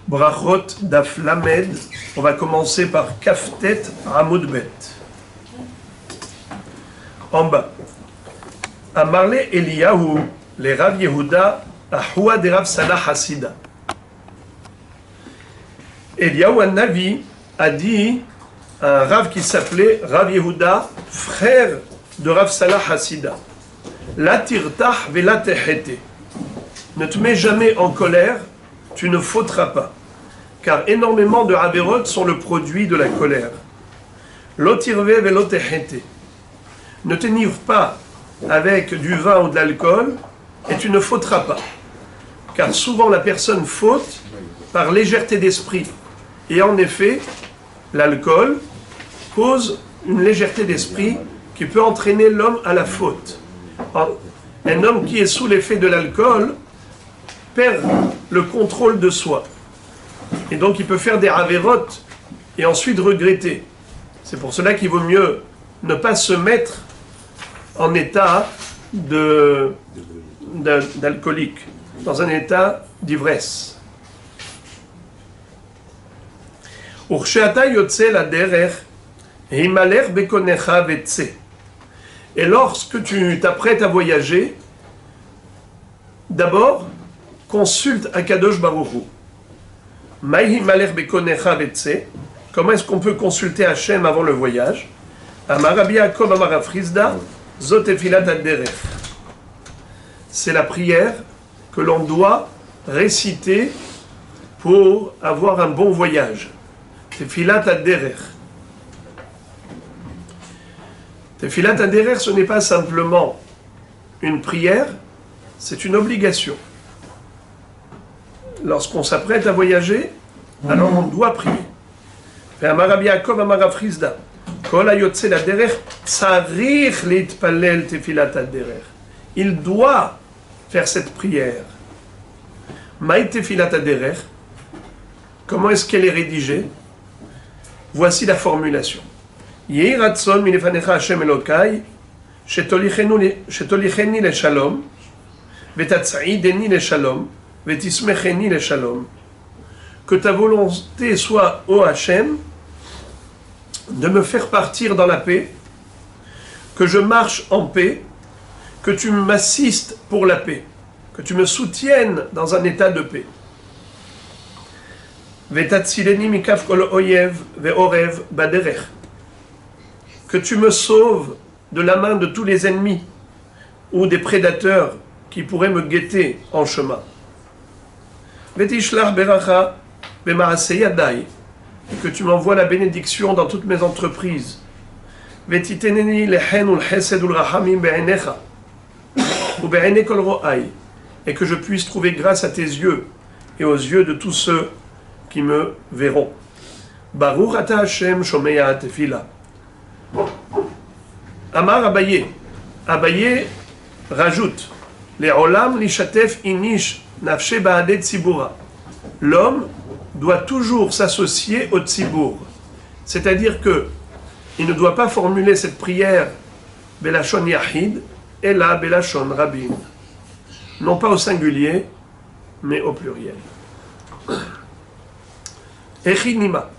Brachot Daf Lamed. On va commencer par Kaftet Amud Bet. En bas. Amarle Eliyahu, les Rav Yehuda, Ahoua de Rav Salah Hasida. Eliyahu Navi a dit à un Rav qui s'appelait Rav Yehuda, frère de Rav Salah Hasida. La tirtah vela tehete. Ne te mets jamais en colère, tu ne fauteras pas. Car énormément de avérotes sont le produit de la colère. Lotirve velo tehete. Ne t'énivre pas avec du vin ou de l'alcool et tu ne fauteras pas. Car souvent la personne faute par légèreté d'esprit. Et en effet, l'alcool cause une légèreté d'esprit qui peut entraîner l'homme à la faute. Un homme qui est sous l'effet de l'alcool perd le contrôle de soi. Et donc il peut faire des avérotes et ensuite regretter. C'est pour cela qu'il vaut mieux ne pas se mettre en état d'alcoolique, dans un état d'ivresse. Et lorsque tu t'apprêtes à voyager, d'abord, consulte Akadosh Baruch Hu. Comment est-ce qu'on peut consulter Hachem avant le voyage? C'est la prière que l'on doit réciter pour avoir un bon voyage. Tefilat ad-derer. Tefilat ad-derer, ce n'est pas simplement une prière, c'est une obligation. Lorsqu'on s'apprête à voyager, alors on doit prier. Il doit faire cette prière. Maï tefilat ad-derer. Comment est-ce qu'elle est rédigée? Voici la formulation. Yehi ratson milefanecha Hashem Elokai, shetolicheni le shalom, vetatzideni le shalom, vetismecheni le shalom. Que ta volonté soit, ô Hashem, de me faire partir dans la paix, que je marche en paix, que tu m'assistes pour la paix, que tu me soutiennes dans un état de paix. Que tu me sauves de la main de tous les ennemis ou des prédateurs qui pourraient me guetter en chemin. Et que tu m'envoies la bénédiction dans toutes mes entreprises. Et que je puisse trouver grâce à tes yeux et aux yeux de tous ceux qui me verront. Baruch ata Hashem shomea tefila. Amar Abaye. Abaye rajoute Le'olam lishatef inish nafshe ba'adeh tzibura. L'homme doit toujours s'associer au tzibour. C'est-à-dire que il ne doit pas formuler cette prière belashon yahid et la belashon rabin. Non pas au singulier, mais au pluriel. Echinima.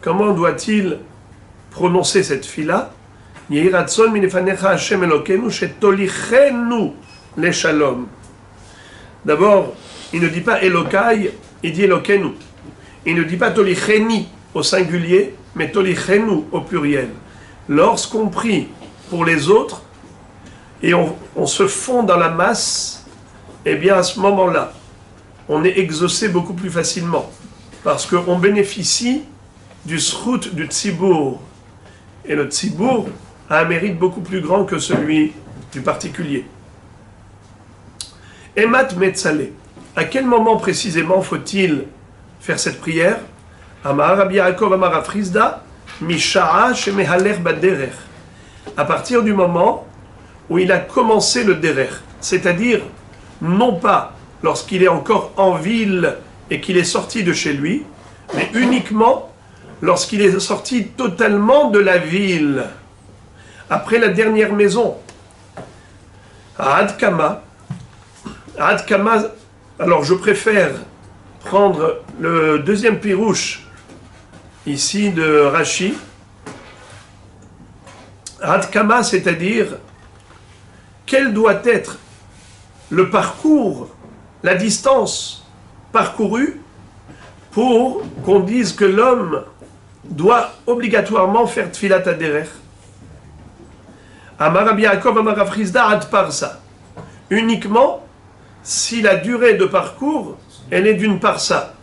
Comment doit-il prononcer cette fila? Yehi ratson milefanecha Hashem Elokenu shetolichenu le shalom. D'abord, il ne dit pas Elokai, il dit Elokenu. Il ne dit pas tolicheni au singulier, mais tolichenu au pluriel. Lorsqu'on prie pour les autres et on se fond dans la masse, eh bien à ce moment-là, on est exaucé beaucoup plus facilement. Parce qu'on bénéficie du srout du tzibour. Et le tzibour a un mérite beaucoup plus grand que celui du particulier. Emat metzale. À quel moment précisément faut-il faire cette prière? Amar Rabbi Yaakov Amar Afrizda, Misha'a shemehaler baderer. À partir du moment où il a commencé le derer. C'est-à-dire, non pas lorsqu'il est encore en ville et qu'il est sorti de chez lui, mais uniquement lorsqu'il est sorti totalement de la ville, après la dernière maison. Adkama, alors je préfère prendre le deuxième pirouche, ici de Rashi, Hadkama, c'est-à-dire quel doit être le parcours, la distance parcourue pour qu'on dise que l'homme doit obligatoirement faire Tfilat Haderer. Amar Rabbi Yaakov, Amar Rav Chisda, ad parsa. Uniquement si la durée de parcours, elle est d'une parsa.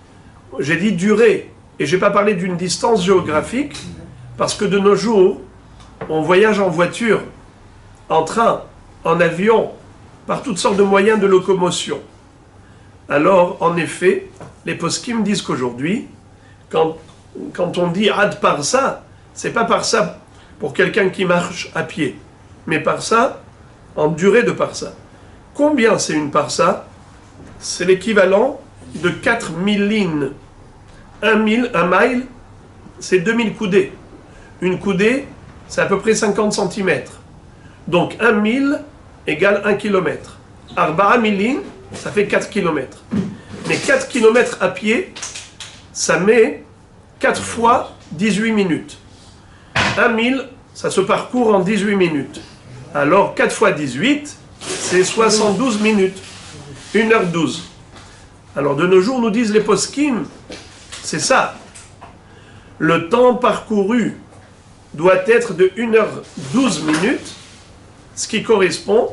J'ai dit durée, et je n'ai pas parlé d'une distance géographique, parce que de nos jours, on voyage en voiture, en train, en avion, par toutes sortes de moyens de locomotion. Alors, en effet, les poskim disent qu'aujourd'hui, quand on dit ad parsa, c'est pas parsa pour quelqu'un qui marche à pied, mais parsa en durée de parsa. Combien c'est une parsa? C'est l'équivalent de 4000 lignes. Un mile, c'est 2000 coudées. Une coudée, c'est à peu près 50 cm. Donc 1 mille égale 1 km. Arba'a milin, ça fait 4 km. Mais 4 km à pied, ça met 4 fois 18 minutes. 1 mille, ça se parcourt en 18 minutes. Alors 4 fois 18, c'est 72 minutes. 1h12. Alors de nos jours, nous disent les poskim, c'est ça. Le temps parcouru doit être de 1h12 minutes, ce qui correspond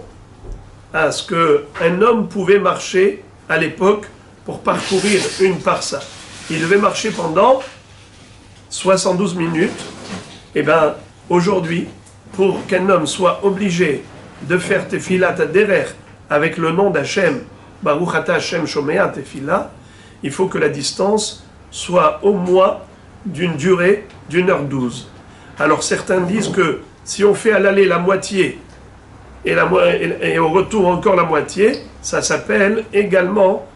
à ce qu'un homme pouvait marcher à l'époque pour parcourir une parsa. Il devait marcher pendant 72 minutes. Et bien, aujourd'hui, pour qu'un homme soit obligé de faire Tefilat Haderer avec le nom d'Hachem, Baruch Ata Hashem Shomea Tefila, il faut que la distance soit au moins d'une durée d'1h12. Alors certains disent que si on fait à l'aller la moitié et au retour encore la moitié, ça s'appelle également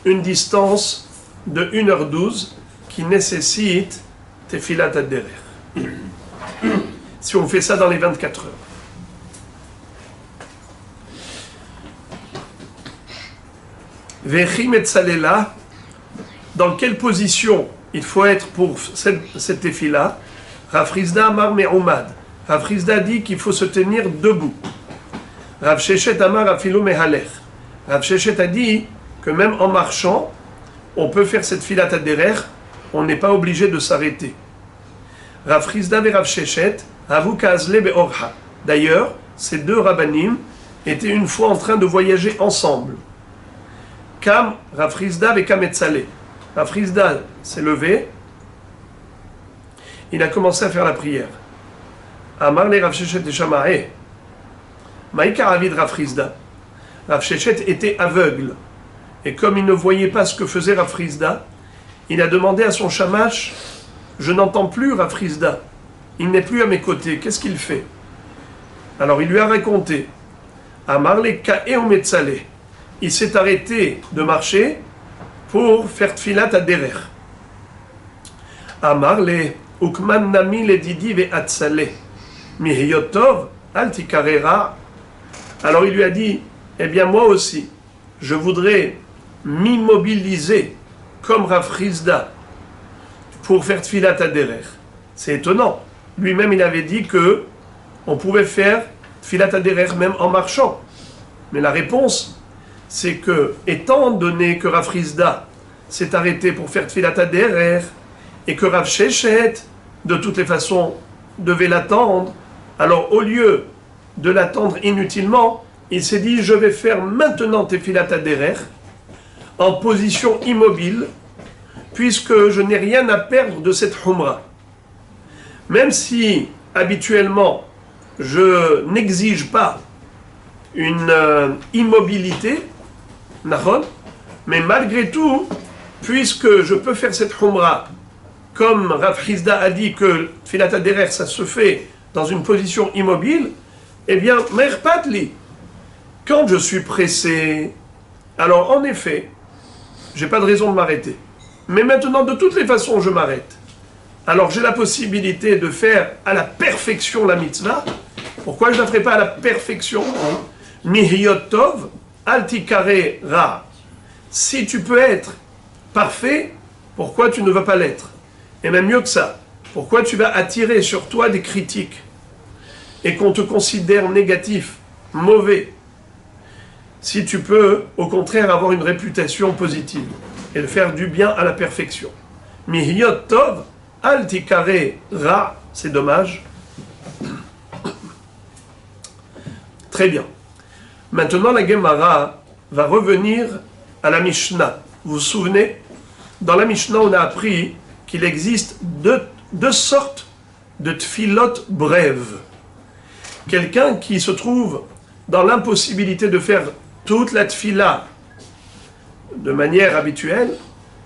une distance de 1h12 qui nécessite Tefilat Haderer. Si on fait ça dans les 24 heures. Vechim et Salela, dans quelle position il faut être pour cette tefila? Rav Chisda Amar Me'umad. Rav Chisda dit qu'il faut se tenir debout. Rav Sheshet Amar Afilu Mehalech. Rav Sheshet a dit que même en marchant, on peut faire cette Filat Haderer, on n'est pas obligé de s'arrêter. Rav Chisda et Rav Sheshet Avu Kazle Be'orha. D'ailleurs, ces deux rabbanim étaient une fois en train de voyager ensemble. Kam Rav Chisda et Kam Etzaleh. Rav Chisda s'est levé, il a commencé à faire la prière. Amar le Rav Sheshet de Shamae. Maïka Ravid Rav Chisda. Rav Sheshet était aveugle. Et comme il ne voyait pas ce que faisait Rav Chisda, il a demandé à son shamash, je n'entends plus Rav Chisda. Il n'est plus à mes côtés. Qu'est-ce qu'il fait? Alors il lui a raconté. Amar le Ka'e ou Metzaleh. Il s'est arrêté de marcher pour faire Tfilat Haderer. Amar le Ukman Nami le Didi ve Atzaleh. Mihiyotov al Tikarera. Alors il lui a dit, eh bien moi aussi, je voudrais m'immobiliser comme Rav Chisda pour faire Tfilat Haderer. C'est étonnant. Lui-même il avait dit que on pouvait faire Tfilat Haderer même en marchant. Mais la réponse, c'est que, étant donné que Rav Chisda s'est arrêté pour faire Tfilat Haderer, et que Rav Sheshet, de toutes les façons, devait l'attendre, alors au lieu de l'attendre inutilement, il s'est dit, je vais faire maintenant Tfilat Haderer, en position immobile, puisque je n'ai rien à perdre de cette Humra. Même si, habituellement, je n'exige pas une immobilité, mais malgré tout, puisque je peux faire cette Humra, comme Rav Chisda a dit que Tfilat Haderer, ça se fait dans une position immobile, eh bien, Merpatli, quand je suis pressé, alors en effet, j'ai pas de raison de m'arrêter. Mais maintenant, de toutes les façons, je m'arrête. Alors j'ai la possibilité de faire à la perfection la mitzvah. Pourquoi je ne la ferai pas à la perfection? Mihiyotov altikare ra. Si tu peux être parfait, pourquoi tu ne vas pas l'être? Et même mieux que ça, pourquoi tu vas attirer sur toi des critiques et qu'on te considère négatif, mauvais, si tu peux, au contraire, avoir une réputation positive et de faire du bien à la perfection. Mihiyot tov, al tikare ra, c'est dommage. Très bien. Maintenant, la Gemara va revenir à la Mishnah. Vous vous souvenez? Dans la Mishnah, on a appris qu'il existe deux sortes de tfilot brèves. Quelqu'un qui se trouve dans l'impossibilité de faire toute la tfila de manière habituelle,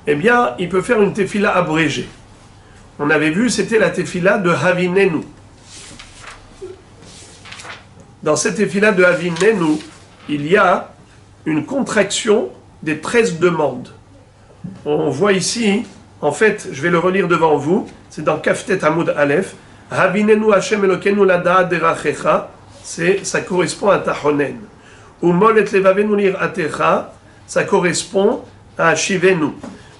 eh bien, il peut faire une tefila abrégée. On avait vu, c'était la tefila de Havinenu. Dans cette tefila de Havinenu, il y a une contraction des 13 demandes. On voit ici, en fait, je vais le relire devant vous, c'est dans Kaftet Hamoud Aleph, Havinenu Hashem Elokenu Lada Derachecha, ça correspond à Tahonen. Umol et Levavenu Liratecha, ça correspond à Shivenu.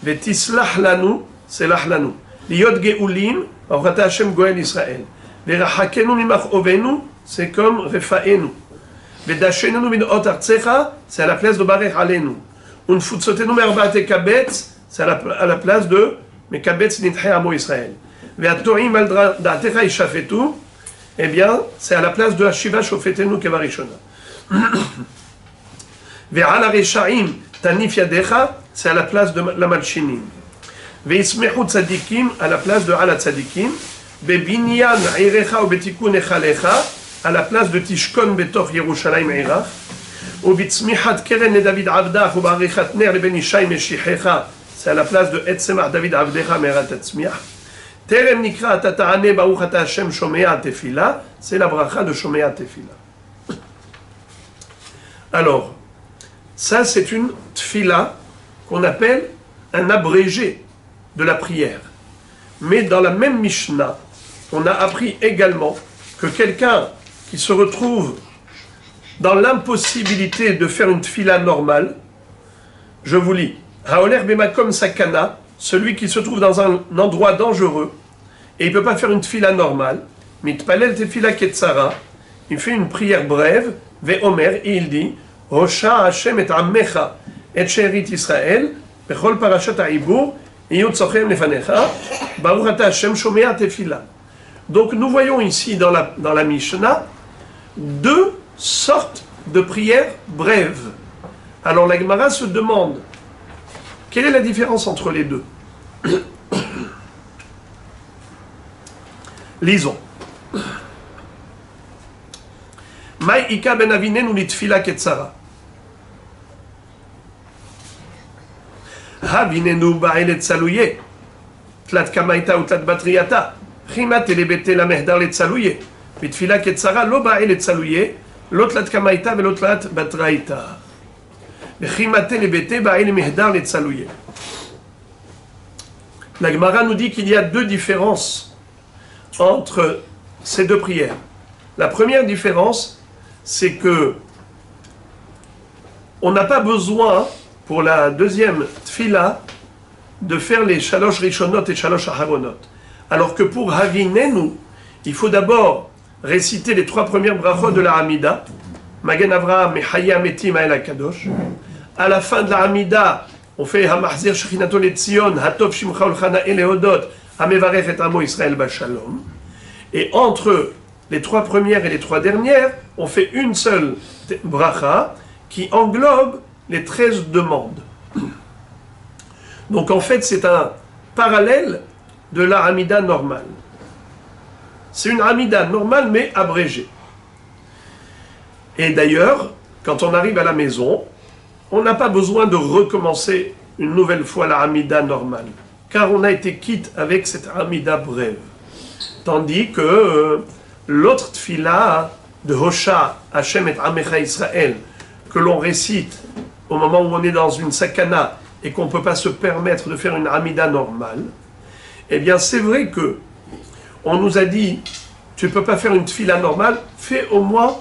Vetislach Lanu, c'est Lachlanu. Liot Geulim, Avrata Hashem Goel Israël. Verachakenu Mimach Ovenu, c'est comme Refaenu. Vedashenu Min Ot Artsecha, c'est à la place de Barech Alenu. Unfutsotenu Merbat Kabetz, c'est à la place de Mekabetz Nithe Amo Israël. Veatoim Al Da'atecha Ishafetu, eh bien, c'est à la place de Hashiva Shofetenu Kevarishona. Ve'al Reshaim Tanif Yadecha, c'est à la place de la Malchinim. Ve'ismechu Tzadikim, à la place de Ala Tzadikim. Be'binyan Eirecha ou Betikun Echalecha, à la place de Tishkon Betoch Yerushalayim Eirach. Ou Bitzmichat Keren et David Avdach ou Barichat Ner le Ben Ishai Meshichecha, c'est à la place de Etzemach David Avdecha Merat Etzmiach. Terem Nikra Tata'ane Baruch Ata Hashem Shomea Tefila, c'est la bracha de Shomea Tefila. Alors, ça c'est une tfila qu'on appelle un abrégé de la prière. Mais dans la même Mishnah, on a appris également que quelqu'un qui se retrouve dans l'impossibilité de faire une tfila normale, je vous lis, Haoler bemakom sakana, celui qui se trouve dans un endroit dangereux, et il ne peut pas faire une tfila normale, mitpalel tefila ketzara, il fait une prière brève, ve'omer, et il dit, Rosha Hashem et Ammecha, et Sherit Israël, bechol parashat ha'ibur, iyut sochem lefanecha, baruch ata Hashem shomea tefila. Donc nous voyons ici dans la Mishnah deux sortes de prières brèves. Alors la Gemara se demande quelle est la différence entre les deux. Lisons. Mai ika ben avinenu litfila ketzara. Havinenu ba'elet saluye. Tlat kamaita ou tlat batriata. Chimat elebete la mehdar let saluye. Litfila ketzara lo ba'elet saluye. L'otlat kamaita ve l'otlat batraita. Chimat elebete ba'el mehdar let saluye. La Gemara nous dit qu'il y a deux différences entre ces deux prières. La première différence, c'est que on n'a pas besoin, pour la deuxième tfila, de faire les shalosh rishonot et shalosh aharonot. Alors que pour Havinenu, il faut d'abord réciter les trois premières brachot de la Hamida, Magen Avraham, Mechaya Metim Ha'el HaKadosh. À la fin de la Hamida, on fait Hamachzir Shechinato Letzion, Hatov Shimcha Ulchana Eleodot, Hamevarech et Amo Israël Bashalom. Et entre les trois premières et les trois dernières, on fait une seule bracha qui englobe les 13 demandes. Donc en fait, c'est un parallèle de la Hamida normale. C'est une Hamida normale mais abrégée. Et d'ailleurs, quand on arrive à la maison, on n'a pas besoin de recommencer une nouvelle fois la Hamida normale, car on a été quitte avec cette Hamida brève. Tandis que l'autre tfila de Hosha, Hashem et Amecha Israël, que l'on récite au moment où on est dans une sakana et qu'on ne peut pas se permettre de faire une Hamida normale, eh bien c'est vrai que on nous a dit, tu ne peux pas faire une tfila normale, fais au moins,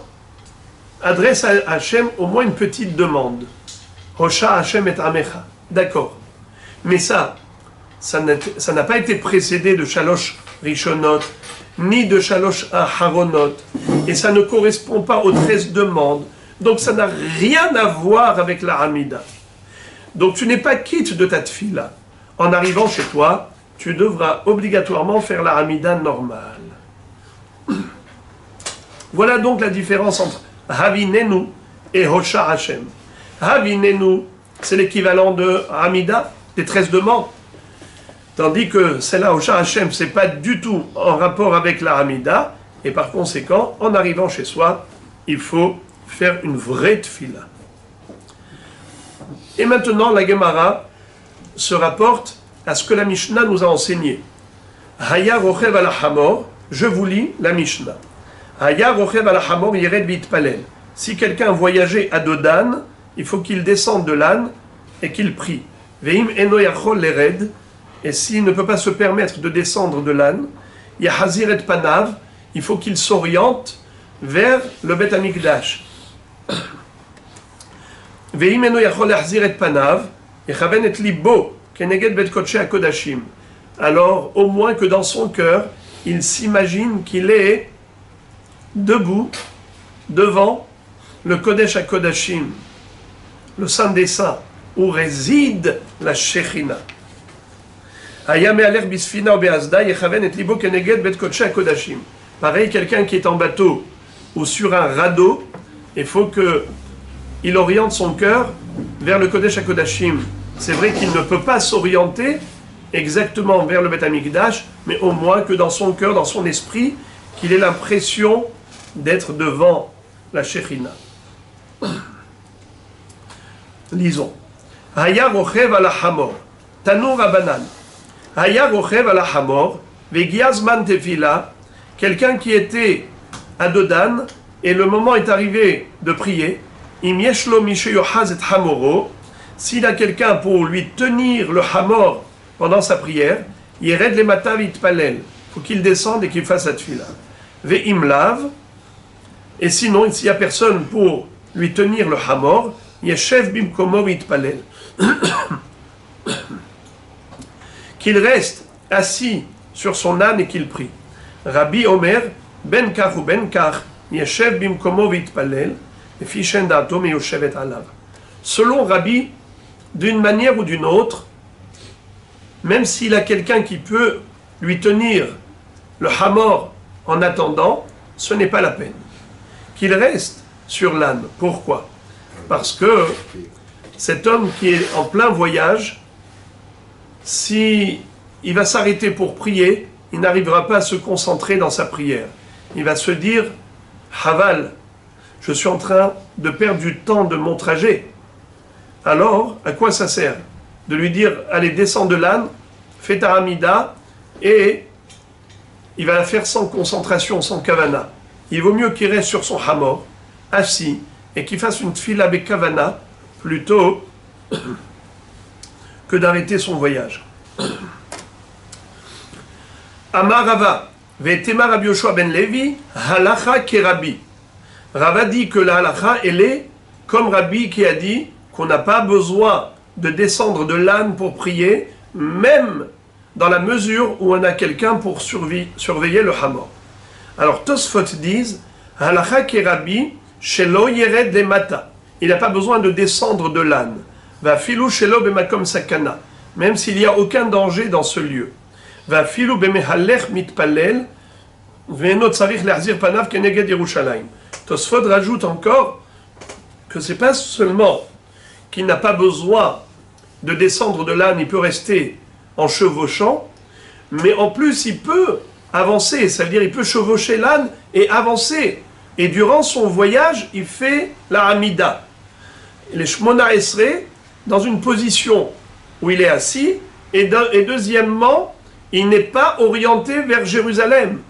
adresse à Hashem au moins une petite demande. Hosha Hashem et Amecha. D'accord. Mais ça n'a pas été précédé de Shalosh Rishonot, ni de Shalosh Aharonot, et ça ne correspond pas aux 13 demandes. Donc ça n'a rien à voir avec la Hamida. Donc tu n'es pas quitte de ta tfila. En arrivant chez toi, tu devras obligatoirement faire la Hamida normale. Voilà donc la différence entre Havinenu et Hosha Hashem. Havinenu, c'est l'équivalent de Hamida, des 13 demandes. Tandis que celle-là, Hosha Hashem, c'est pas du tout en rapport avec la Hamida. Et par conséquent, en arrivant chez soi, il faut faire une vraie tfila. Et maintenant, la Gemara se rapporte à ce que la Mishnah nous a enseigné. Haya rochev ala hamor, je vous lis la Mishnah. Haya rochev ala hamor yered vitpalel. Si quelqu'un voyageait à dos d'âne, il faut qu'il descende de l'âne et qu'il prie. Veim eno yachol lered, et s'il ne peut pas se permettre de descendre de l'âne, yahazir et panav, il faut qu'il s'oriente vers le Bet Amikdash. Veim eno yachol yahazir et panav, yechaven et libo, keneged bet kodesh hakodashim. Alors, au moins que dans son cœur, il s'imagine qu'il est debout devant le Kodesh HaKodashim, le Saint des Saints, où réside la Shechina. Pareil, quelqu'un qui est en bateau ou sur un radeau, il faut qu'il oriente son cœur vers le Kodesh HaKodashim. C'est vrai qu'il ne peut pas s'orienter exactement vers le Beth Amikdash, mais au moins que dans son cœur, dans son esprit, qu'il ait l'impression d'être devant la Shechina. Lisons. Haya rochev ala hamor. Tanu Rabanan. Haya rochev ala hamor. Vegiazman tefila. Quelqu'un qui était à dos d'âne, et le moment est arrivé de prier. Im yeshlo misheyohaz et hamoro. S'il a quelqu'un pour lui tenir le hamor pendant sa prière, yered le matav itpalel. Il faut qu'il descende et qu'il fasse sa tefila. Ve'im lav. Et sinon, s'il n'y a personne pour lui tenir le hamor, yeshev bimkomo itpalel. Qu'il reste assis sur son âne et qu'il prie. Rabbi Omer, ben kach ou ben kach, yeshev bimkomo itpalel, et fishen da'ato me yoshevet alav. Selon Rabbi, d'une manière ou d'une autre, même s'il a quelqu'un qui peut lui tenir le hamor en attendant, ce n'est pas la peine. Qu'il reste sur l'âne. Pourquoi? Parce que cet homme qui est en plein voyage, si il va s'arrêter pour prier, il n'arrivera pas à se concentrer dans sa prière. Il va se dire, Haval, je suis en train de perdre du temps de mon trajet. Alors, à quoi ça sert? De lui dire, allez, descends de l'âne, fais ta Hamida, et il va la faire sans concentration, sans kavana. Il vaut mieux qu'il reste sur son hamor, assis, et qu'il fasse une tfila avec kavana, plutôt que d'arrêter son voyage. Amar Rava, ve'tema Rabbi Yoshua ben Levi, halacha kerabi. Rava dit que la halacha, elle est comme Rabbi qui a dit qu'on n'a pas besoin de descendre de l'âne pour prier, même dans la mesure où on a quelqu'un pour surveiller le hamor. Alors Tosfot disent, halacha kerabi, shelo yered le mata. Il n'a pas besoin de descendre de l'âne. Va filou shelo bemakom sakana. Même s'il n'y a aucun danger dans ce lieu. Va filou bemehalech mitpalel. Ve'eno tzarich le'achzir panav keneged Yerushalayim. Tosfot rajoute encore que c'est pas seulement qu'il n'a pas besoin de descendre de l'âne, il peut rester en chevauchant, mais en plus il peut avancer, ça veut dire il peut chevaucher l'âne et avancer. Et durant son voyage, il fait la Hamida. Les Shmona Esrei, dans une position où il est assis, et deuxièmement, il n'est pas orienté vers Jérusalem.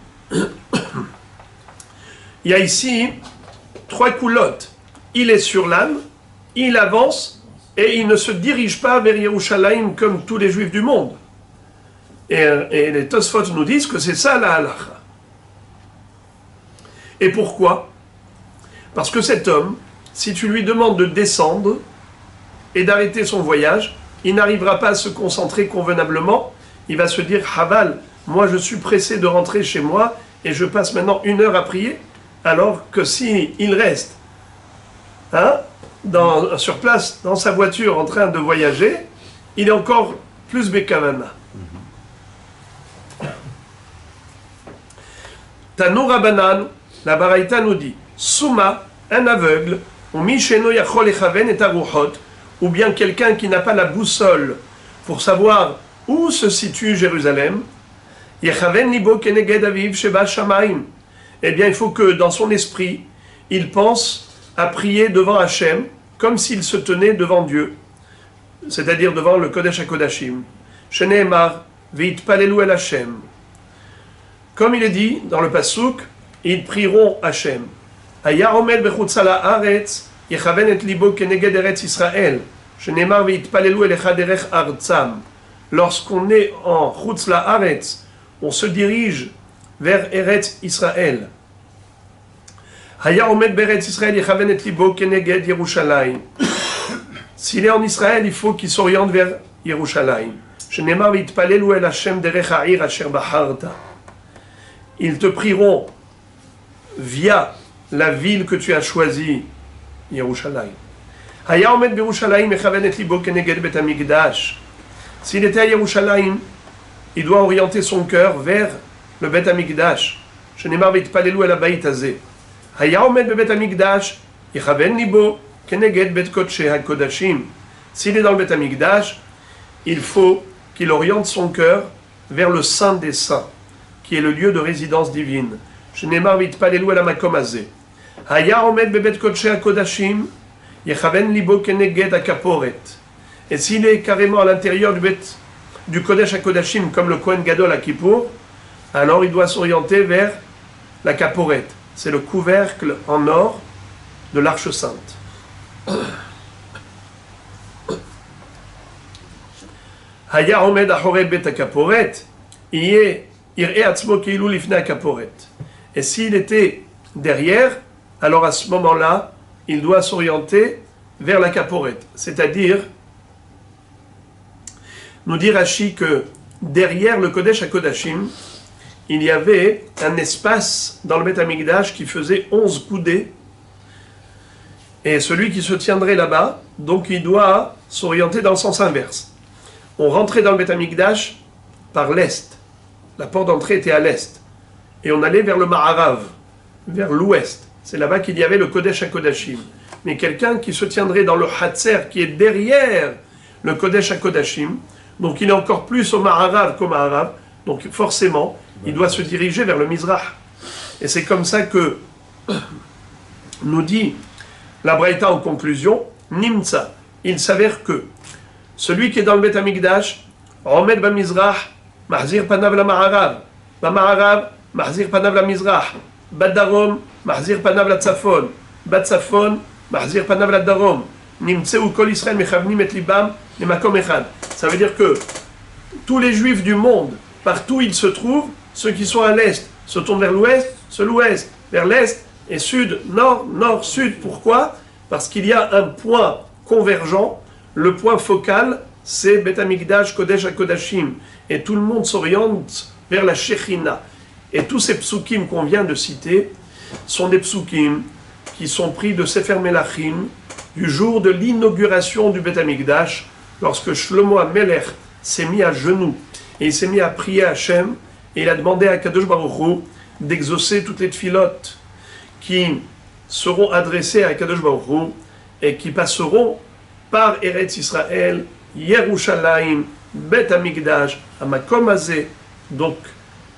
Il y a ici 3 coulottes. Il est sur l'âne, il avance, et il ne se dirige pas vers Yerushalayim comme tous les Juifs du monde. Et les Tosfot nous disent que c'est ça la halacha. Et pourquoi? Parce que cet homme, si tu lui demandes de descendre et d'arrêter son voyage, il n'arrivera pas à se concentrer convenablement. Il va se dire, Haval, moi je suis pressé de rentrer chez moi et je passe maintenant 1 heure à prier. Alors que si il reste sur place, dans sa voiture, en train de voyager, il est encore plus Bekavana. Tanu Rabanan, la Baraïta nous dit, Souma, un aveugle, ou Misheno Yachol Echaven et Aruchot, ou bien quelqu'un qui n'a pas la boussole pour savoir où se situe Jérusalem, Yechaven Libo Keneged Aviv Sheba Shamaim. Eh bien, il faut que dans son esprit, il pense à prier devant Hachem, comme s'il se tenait devant Dieu, c'est-à-dire devant le Kodesh HaKodashim. Sheneemar, Veitpalelu el Hachem. Comme il est dit dans le Passouk, ils prieront Hachem. Aya omed bechutz haaretz, yechaven et libo keneged eretz Israël. Sheneemar veitpalelu elecha derech artzam. Lorsqu'on est en chutz haaretz, on se dirige vers Eretz Israël. Haya omed beretz Israël, yechaven et libo keneged Yerushalayim. S'il est en Israël, il faut qu'il s'oriente vers Yerushalayim. Sheneemar veitpalelu el Hachem derech ha'ir asher baharta. Ils te prieront via la ville que tu as choisie, Yerushalayim. Haya omed b'Yerushalayim mechaven et libo keneged bet hamikdash. S'il était à Yerushalayim, il doit orienter son cœur vers le Bet Hamikdash. Shenemar v'itpalelu el habayit hazeh. Haya omed b'Bet Hamikdash, yechaven libo keneged bet kodshei hakodashim. S'il est dans le Bet Hamikdash, il faut qu'il oriente son cœur vers le Saint des Saints, qui est le lieu de résidence divine. Shenemar v'itpalelu el hamakom hazeh. Haya omed b'Bet kodshei hakodashim, yechaven libo keneged hakaporet. Et s'il est carrément à l'intérieur du Kodesh HaKodashim, comme le Kohen Gadol à Kippour, alors il doit s'orienter vers la Kaporet. C'est le couvercle en or de l'Arche Sainte. Haya omed achorei bet HaKaporet, ir'e atzmo keilu lifnei HaKaporet. Et s'il était derrière, alors à ce moment-là, il doit s'orienter vers la Kaporet. C'est-à-dire, nous dit Rashi que derrière le Kodesh HaKodashim, il y avait un espace dans le Bet Hamikdash qui faisait 11 coudées. Et celui qui se tiendrait là-bas, donc il doit s'orienter dans le sens inverse. On rentrait dans le Bet Hamikdash par l'est. La porte d'entrée était à l'est. Et on allait vers le Ma'arav, vers l'ouest. C'est là-bas qu'il y avait le Kodesh HaKodashim. Mais quelqu'un qui se tiendrait dans le Hatzer, qui est derrière le Kodesh HaKodashim, donc il est encore plus au Ma'arav qu'au Ma'arav, donc forcément, il doit se diriger vers le Mizrach. Et c'est comme ça que nous dit la Braïta en conclusion, Nimtza, il s'avère que celui qui est dans le Bet Hamikdash, Omed ba Mizrach, Mahzir panav la Ma'arav, ba Ma'arav, Mahzir panav la Mizrach, ba Darom, Mahzir panav la Tzafon, ba Tzafon, Mahzir panav la Darom, Nimtseu kol Israël mechavnim et libam le makom echad. Ça veut dire que tous les juifs du monde, partout où ils se trouvent, ceux qui sont à l'est se tournent vers l'ouest, ceux de l'ouest vers l'est, et sud, nord, nord, sud. Pourquoi? Parce qu'il y a un point convergent, le point focal, c'est Bet Hamikdash Kodesh HaKodashim, et tout le monde s'oriente vers la Shechina. Et tous ces psukim qu'on vient de citer sont des psukim qui sont pris de Sefer Melachim, du jour de l'inauguration du Bet Hamikdash, lorsque Shlomo HaMelech s'est mis à genoux et il s'est mis à prier à Hachem et il a demandé à Kadosh Baruch Hu d'exaucer toutes les tfilotes qui seront adressées à Kadosh Baruch Hu et qui passeront par Eretz Israël, Yerushalayim, Bet Hamikdash, Hamakom Hazeh. Donc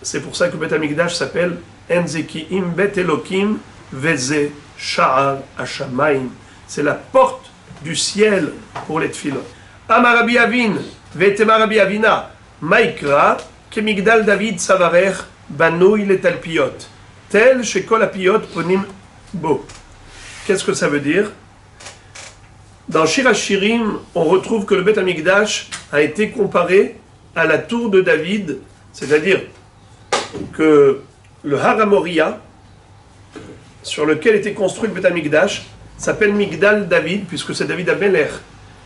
c'est pour ça que Bet Hamikdash s'appelle Enzekiim Bet Elokim Veze Sha'ar Hashamayim. C'est la porte du ciel pour les tfilotes. Amar Rabbi Avin, Vetema Rabbi Avina, Maikra, Kemigdal David Savarech, Banouy le Talpiot, tel chez Kol Apiot Ponim Bo. Qu'est-ce que ça veut dire? Dans Shir HaShirim, on retrouve que le Bet Hamikdash a été comparé à la tour de David, c'est-à-dire que le Har HaMoria, sur lequel était construit le Bet Hamikdash, s'appelle Migdal David, puisque c'est David HaMelech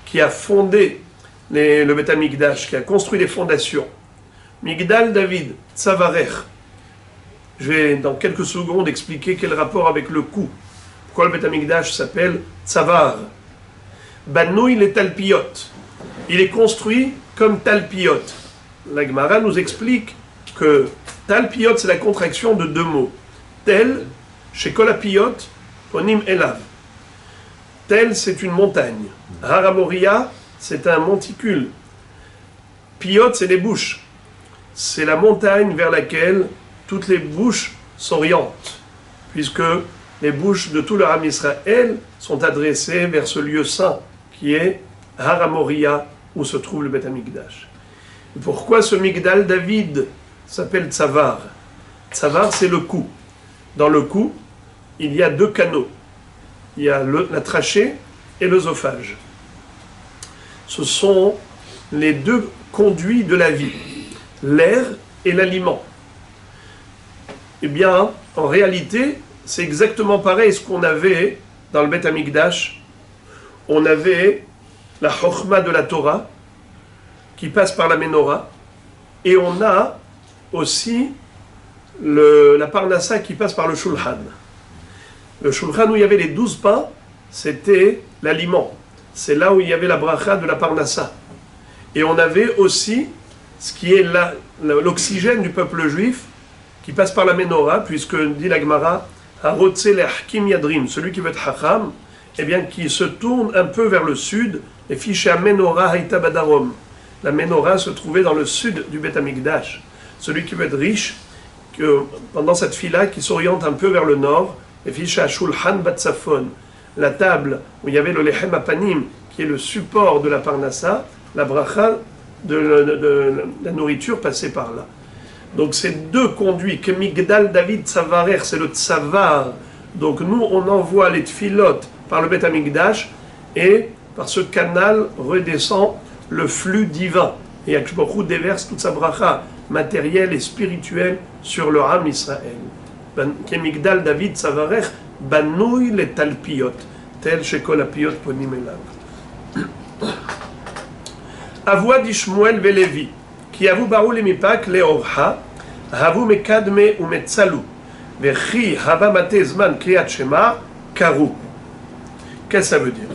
qui a fondé le Beth Amikdash, qui a construit les fondations. Migdal David, Tzavarech. Je vais dans quelques secondes expliquer quel rapport avec le coup. Pourquoi le Beth Amikdash s'appelle Tzavar. Banouï les Talpiot. Il est construit comme Talpiot. La Gemara nous explique que Talpiot, c'est la contraction de deux mots. Tel, chez Kolapiot, Onim Elav. Tel, c'est une montagne. Haramoria, c'est un monticule. Piot, c'est les bouches. C'est la montagne vers laquelle toutes les bouches s'orientent, puisque les bouches de tout le Ham Israël sont adressées vers ce lieu saint, qui est Haramoria, où se trouve le Beth Amikdash. Pourquoi ce Migdal David s'appelle Tzavar? Tzavar, c'est le cou. Dans le cou, il y a deux canaux. Il y a la trachée et l'œsophage. Ce sont les deux conduits de la vie, l'air et l'aliment. Eh bien, en réalité, c'est exactement pareil ce qu'on avait dans le Beth Amikdash. On avait la Chokhma de la Torah, qui passe par la Ménorah, et on a aussi la Parnassa qui passe par le Shulchan. Le Shulchan où il y avait les 12 pains, c'était l'aliment. C'est là où il y avait la bracha de la Parnassa. Et on avait aussi ce qui est l'oxygène du peuple juif, qui passe par la Ménorah, puisque dit la Gemara, Harotze le'achkim yadrim, celui qui veut être hacham, eh bien, qui se tourne un peu vers le sud, et fiche à Menorah haïta badarom. La Menorah se trouvait dans le sud du Beth Amikdash. Celui qui veut être riche, que pendant cette fila, qui s'oriente un peu vers le nord, et fiche à Shulchan Batsafon, la table où il y avait le Lechem Apanim, qui est le support de la Parnassa, la bracha de la nourriture passée par là. Donc ces deux conduits, que Migdal David Tzavarer, c'est le Tzavar. Donc nous, on envoie les tfilotes par le Beth Amikdash, et par ce canal redescend le flux divin. Et Akadosh Baruch Hu déverse toute sa bracha matérielle et spirituelle sur le Ham Israël. Kemigdal David Tzavarer, banouï le talpiot, tel shekol apiot ponim elav. Avoua d'Ishmuel velevi, ki avu barou lemipak leorha, havu mekadme ou metzalu, vechi hava matezman kriyat shema, karu. Qu'est-ce que ça veut dire?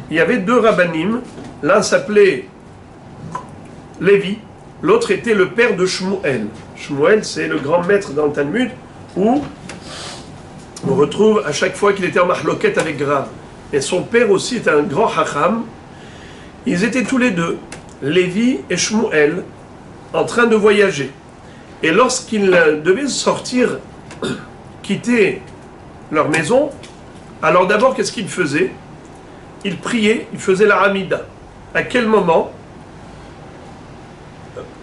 Il y avait deux rabbanim, l'un s'appelait Lévi, l'autre était le père de Shmuel. Shmuel, c'est le grand maître dans le Talmud, où on retrouve à chaque fois qu'il était en mahloket avec Rav. Et son père aussi était un grand hacham. Ils étaient tous les deux, Lévi et Shmuel, en train de voyager. Et lorsqu'ils devaient sortir, quitter leur maison, alors d'abord, qu'est-ce qu'ils faisaient? Ils priaient, ils faisaient la Hamida. À quel moment?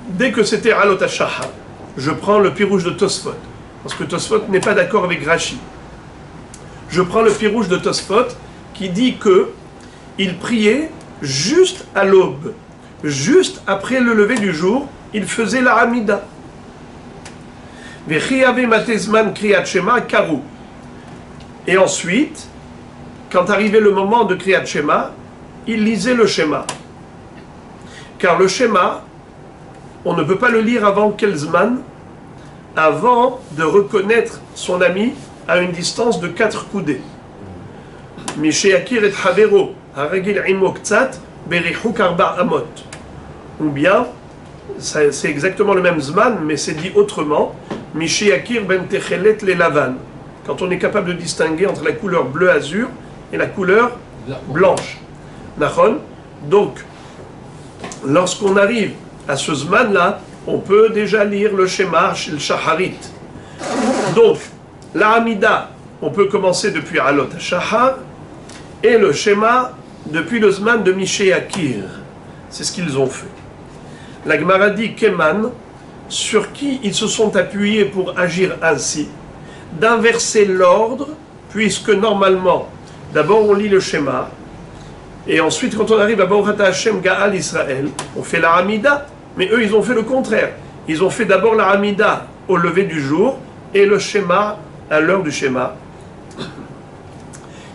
Dès que c'était Alot HaShahar, je prends le pirouge de Tosfot, parce que Tosfot n'est pas d'accord avec Rashi. Je prends le pirouge de Tosfot qui dit que ils priaient juste à l'aube, juste après le lever du jour, ils faisaient la Hamida. Et ensuite, quand arrivait le moment de Kriyat Shema, ils lisaient le Shema. Car le Shema, on ne peut pas le lire avant Kelzman, avant de reconnaître son ami à une distance de 4 coudées. Mishéakir et Havero, Haragil Imoktsat, Berichuk Arba Amot. Ou bien, c'est exactement le même Zman, mais c'est dit autrement, Mishéakir ben Techelet le Lavan. Quand on est capable de distinguer entre la couleur bleu-azur et la couleur blanche. Nachon. Donc, lorsqu'on arrive à ce Zman-là, on peut déjà lire le Shema, le Shaharit. Donc, la Hamida, on peut commencer depuis Alot HaShahar, et le Shema depuis le Zman de Mishéakir. C'est ce qu'ils ont fait. La Gemara dit Keman, sur qui ils se sont appuyés pour agir ainsi, d'inverser l'ordre, puisque normalement, d'abord on lit le Shema, et ensuite quand on arrive à Baruch Hashem Ga'al Israël, on fait la Hamida, mais eux ils ont fait le contraire. Ils ont fait d'abord la Hamida au lever du jour, et le Shema à l'heure du Shema.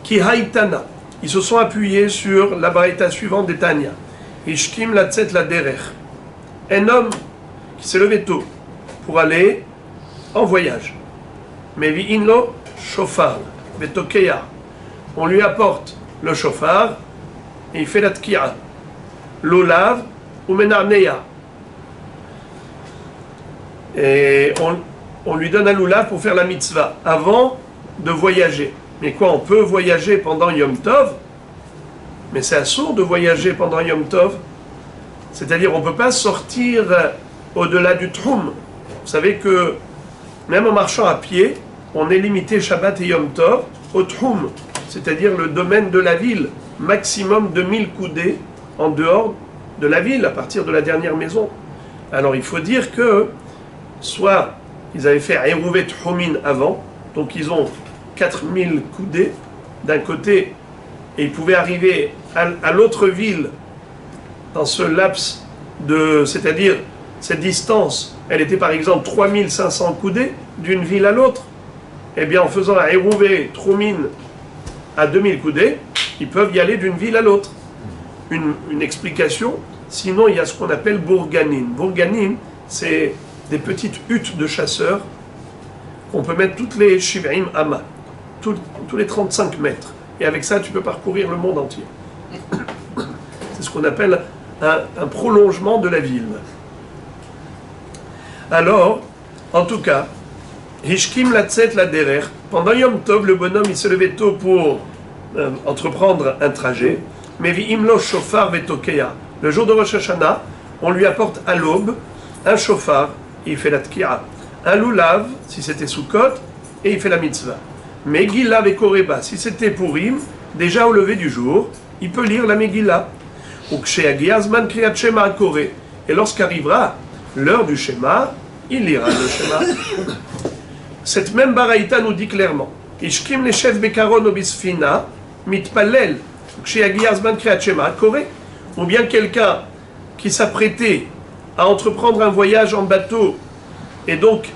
Ki Haïtana, ils se sont appuyés sur la Baraita suivante des Tanya. Ishkim latzet la derech. Un homme qui s'est levé tôt pour aller en voyage. Mais vi'inlo shofar, vetokeya. On lui apporte le shofar et il fait la tki'a. L'olav ou menarneya. Et on lui donne un lulav pour faire la mitzvah avant de voyager. Mais quoi, on peut voyager pendant Yom Tov, mais c'est assourd de voyager pendant Yom Tov. C'est-à-dire, on ne peut pas sortir au-delà du Troum. Vous savez que même en marchant à pied, on est limité Shabbat et Yom Tov au Troum, c'est-à-dire le domaine de la ville, maximum de 1000 coudées en dehors de la ville, à partir de la dernière maison. Alors il faut dire que soit ils avaient fait Erouvet Troumin avant, donc ils ont 4000 coudées d'un côté, et ils pouvaient arriver à l'autre ville dans ce laps de, c'est-à-dire cette distance, elle était par exemple 3500 coudées d'une ville à l'autre. Eh bien en faisant un Erouvet Troumin à 2000 coudées, ils peuvent y aller d'une ville à l'autre. Une explication, sinon il y a ce qu'on appelle Bourganin. Bourganin, c'est des petites huttes de chasseurs qu'on peut mettre toutes les Shiv'im Amma, tous les 35 mètres. Et avec ça, tu peux parcourir le monde entier. C'est ce qu'on appelle un prolongement de la ville. Alors, en tout cas, Hishkim latzet la derer. Pendant Yom Tov, le bonhomme, il se levait tôt pour entreprendre un trajet. Mais vi'imlo shofar vetokeya. Le jour de Rosh Hashanah, on lui apporte à l'aube un shofar, et il fait la tki'a. Un lulav, si c'était Sukkot, et il fait la mitzvah. Megillah vekoreba, si c'était Purim, déjà au lever du jour, il peut lire la Megillah. Ou ksheagiazman kriyat shema akore. Et lorsqu'arrivera l'heure du Shema, il lira le Shema. Cette même baraïta nous dit clairement, Ishkim leshev bekaron obisfina, mitpalel, ksheagiazman kriyat shema akore. Ou bien quelqu'un qui s'apprêtait à entreprendre un voyage en bateau, et donc,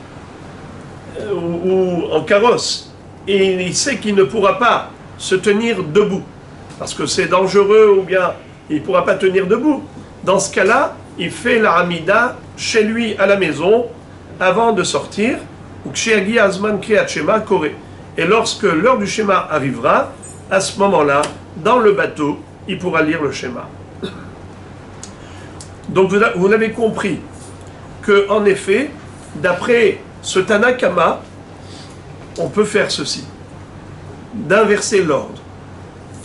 ou en carrosse, et il sait qu'il ne pourra pas se tenir debout, parce que c'est dangereux, ou bien il ne pourra pas tenir debout. Dans ce cas-là, il fait la Hamida chez lui à la maison, avant de sortir, ou Ksheagi Azman Kriyat Shema Koré. Et lorsque l'heure du Shema arrivera, à ce moment-là, dans le bateau, il pourra lire le Shema. Donc vous l'avez compris, que en effet, d'après ce Tanakama, on peut faire ceci, d'inverser l'ordre,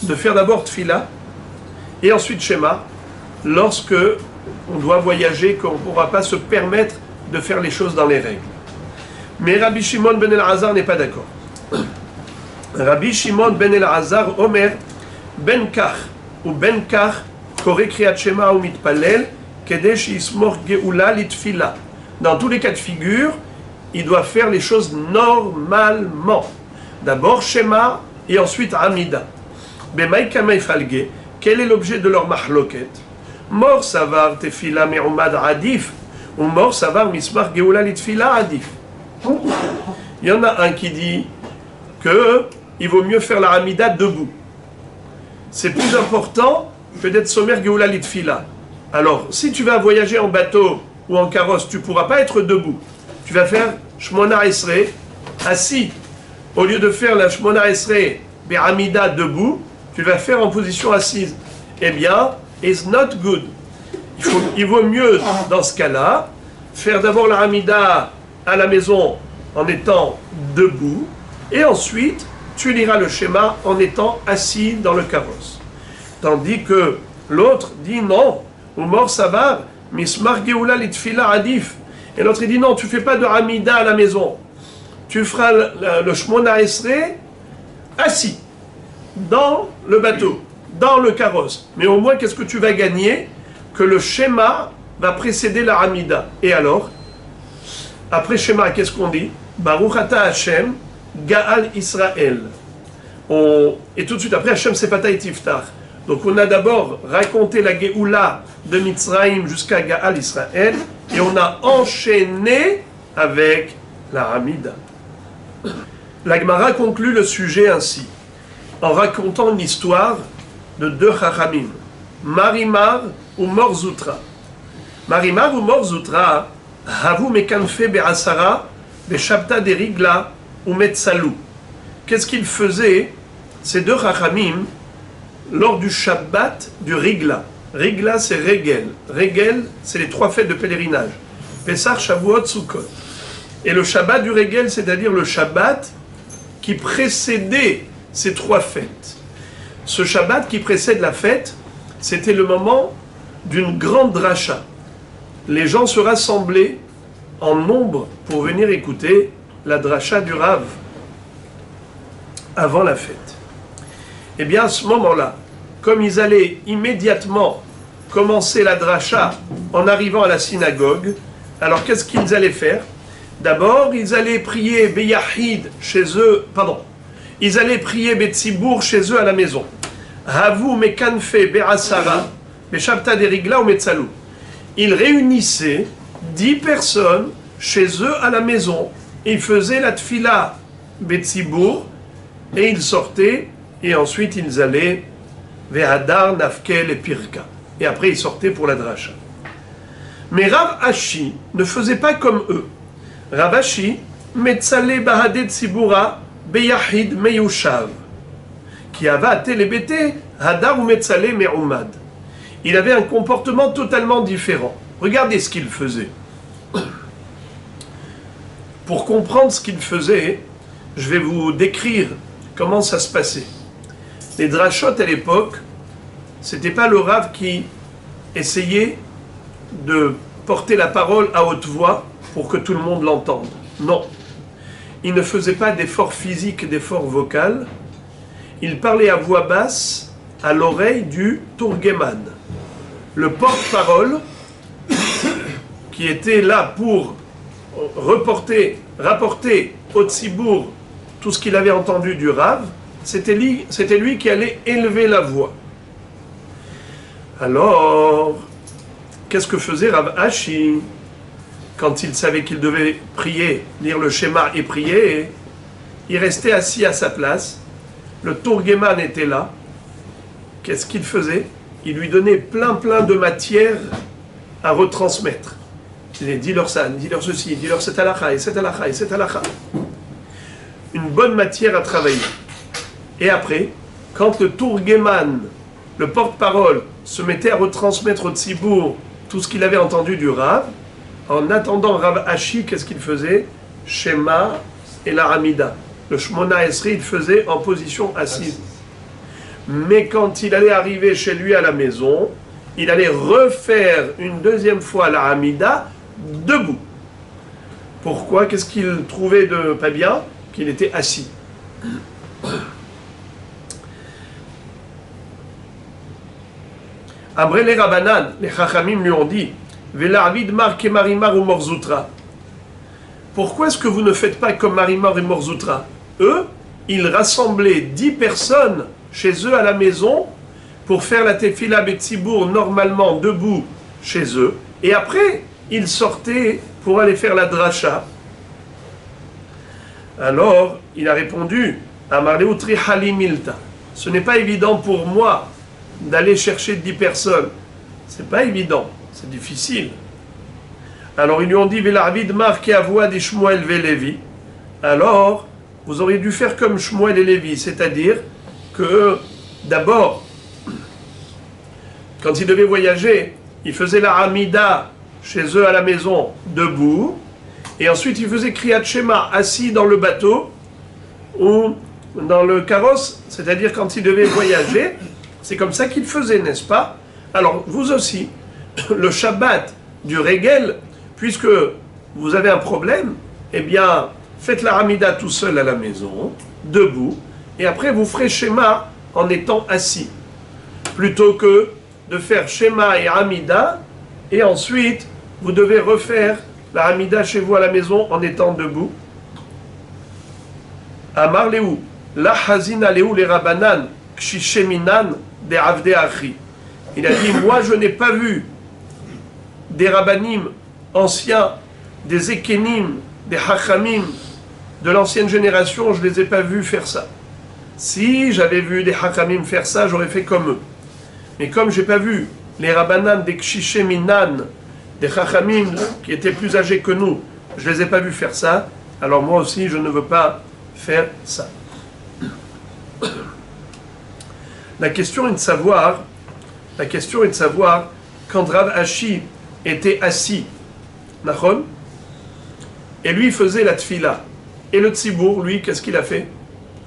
de faire d'abord Tfila, et ensuite Shema, lorsque on doit voyager, qu'on ne pourra pas se permettre de faire les choses dans les règles. Mais Rabbi Shimon ben El-Azar n'est pas d'accord. Rabbi Shimon ben El-Azar, Omer, ben Kach, ou ben Kach, Koré Kriyat Shema ou Mitpalel, Kedesh Ismor Geoula Litfila. Dans tous les cas de figure, il doit faire les choses normalement. D'abord Shema et ensuite Amida. Bemaï Kamei Falge, quel est l'objet de leur mahloket? Mor Savar Tefila Me'umad Adif, ou Mor Savar Mismar Geoula Litfila Adif. Il y en a un qui dit qu'il vaut mieux faire la Amida debout. C'est plus important que d'être sommaire Geoula Litfila. Alors, si tu vas voyager en bateau ou en carrosse, tu ne pourras pas être debout. Tu vas faire Shmona Esrei assis. Au lieu de faire la Shmona Esrei Be'amida debout, tu vas faire en position assise. Eh bien, it's not good. Il vaut mieux, dans ce cas-là, faire d'abord la Hamida à la maison en étant debout, et ensuite, tu liras le schéma en étant assis dans le carrosse. Tandis que l'autre dit non, Umor Savar, Mismar Geoula Litfila Adif. Et l'autre dit non, tu ne fais pas de Hamida à la maison. Tu feras le Shmona Esrei assis, dans le bateau, dans le carrosse. Mais au moins, qu'est-ce que tu vas gagner? Que le schéma va précéder la Hamida. Et alors, après schéma, qu'est-ce qu'on dit? Baruch Ata Hashem, Gaal Israël. Et tout de suite après, Hashem Sepata et Tiftach. Donc on a d'abord raconté la Géoula de Mitzrayim jusqu'à Gaal Israël, et on a enchaîné avec la Hamida. La Gemara conclut le sujet ainsi, en racontant l'histoire de deux Chachamim, Marimar ou Morzoutra. Marimar ou Morzoutra, Havu Mekanfe Be'asara, Be'shabta de Rigla ou Metsalou. Qu'est-ce qu'ils faisaient, ces deux Chachamim, lors du Shabbat du Rigla? Rigla, c'est Regel. Regel, c'est les 3 fêtes de pèlerinage. Pessah, Shavuot, Sukkot. Et le Shabbat du Regel, c'est-à-dire le Shabbat qui précédait ces 3 fêtes. Ce Shabbat qui précède la fête, c'était le moment d'une grande dracha. Les gens se rassemblaient en nombre pour venir écouter la dracha du Rav avant la fête. Eh bien, à ce moment-là, comme ils allaient immédiatement commencer la dracha en arrivant à la synagogue, alors qu'est-ce qu'ils allaient faire? D'abord, ils allaient prier Beyahid chez eux, ils allaient prier Betsibour chez eux à la maison. Havu Mekanfe Be'asara, Be'shabta de Rigla ou Metsalou. Ils réunissaient 10 personnes chez eux à la maison. Ils faisaient la tfila Betsibour et ils sortaient et ensuite ils allaient Vehadar, Nafkel et Pirka. Et après ils sortaient pour la dracha. Mais Rav Ashi ne faisait pas comme eux. Rav Ashi, Metzale Bahade Tzibura, Beyahid Meyushav, qui avait Telebete, Hadar ou Metzale Me'umad. Il avait un comportement totalement différent. Regardez ce qu'il faisait. Pour comprendre ce qu'il faisait, je vais vous décrire comment ça se passait. Les drachot à l'époque, c'était pas le Rav qui essayait de porter la parole à haute voix pour que tout le monde l'entende. Non. Il ne faisait pas d'effort physique, d'effort vocal. Il parlait à voix basse à l'oreille du Turgeman, le porte-parole qui était là pour rapporter au Tzibour tout ce qu'il avait entendu du Rav. C'était lui qui allait élever la voix. Alors, qu'est-ce que faisait Rav Ashi quand il savait qu'il devait prier, lire le schéma et prier? Il restait assis à sa place. Le Turgeman était là. Qu'est-ce qu'il faisait? Il lui donnait plein de matière à retransmettre. Il disait, dis-leur ça, dis-leur ceci, dis-leur cette halakha et cette halakha et cette halakha. Une bonne matière à travailler. Et après, quand le Turgeman, le porte-parole, se mettait à retransmettre au Tzibour tout ce qu'il avait entendu du Rav, en attendant Rav Ashi, qu'est-ce qu'il faisait? Shema et la Hamida. Le Shmona Esri, il faisait en position assise. Mais quand il allait arriver chez lui à la maison, il allait refaire une deuxième fois la Hamida debout. Pourquoi? Qu'est-ce qu'il trouvait de pas bien? Qu'il était assis. Après les Rabbanan, les Chachamim lui ont dit, Velavid Mar Kemarimar ou Morzoutra. Pourquoi est-ce que vous ne faites pas comme Marimar et Morzoutra? Eux, ils rassemblaient 10 personnes chez eux à la maison pour faire la Tefila Betsibour normalement debout chez eux. Et après, ils sortaient pour aller faire la dracha. Alors, il a répondu, Amarleutri Halimilta. Ce n'est pas évident pour moi d'aller chercher 10 personnes. C'est pas évident, c'est difficile. Alors ils lui ont dit, Velavid marqué à voix des Shmuel Velevi. Alors, vous auriez dû faire comme Shmuel et Lévi, c'est-à-dire que d'abord, quand ils devaient voyager, ils faisaient la Hamida chez eux à la maison debout, et ensuite ils faisaient Kriyat Shema assis dans le bateau ou dans le carrosse, c'est-à-dire quand ils devaient voyager. C'est comme ça qu'ils faisaient, n'est-ce pas? Alors, vous aussi, le Shabbat du Regel, puisque vous avez un problème, eh bien, faites la Hamida tout seul à la maison, debout, et après vous ferez Shema en étant assis. Plutôt que de faire Shema et Hamida, et ensuite, vous devez refaire la Hamida chez vous à la maison en étant debout. Amar Léou, la Hazina Léou les Rabbanan, Kshisheminan, des Avdei Achi. Il a dit, moi je n'ai pas vu des Rabbanim anciens, des Ekenim, des Hachamim de l'ancienne génération, je ne les ai pas vus faire ça. Si j'avais vu des Hachamim faire ça, j'aurais fait comme eux. Mais comme je n'ai pas vu les Rabbanan des Kshishe Minan, des Chachamim qui étaient plus âgés que nous, je ne les ai pas vus faire ça, alors moi aussi je ne veux pas faire ça. La question est de savoir, quand Rav Ashi était assis, Nachon, et lui faisait la tfila, et le tzibour, lui, qu'est-ce qu'il a fait?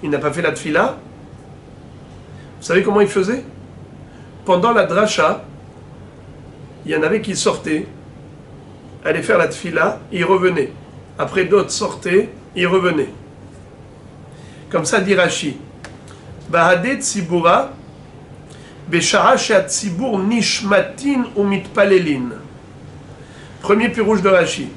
Il n'a pas fait la tfila. Vous savez comment il faisait? Pendant la dracha, il y en avait qui sortaient, allaient faire la tfila, et ils revenaient. Après d'autres sortaient, ils revenaient. Comme ça dit Rashi. Bahade tzibura, beshara she'at tzibur nishmatin ou mitpalelin. Premier pirouge de Rashi.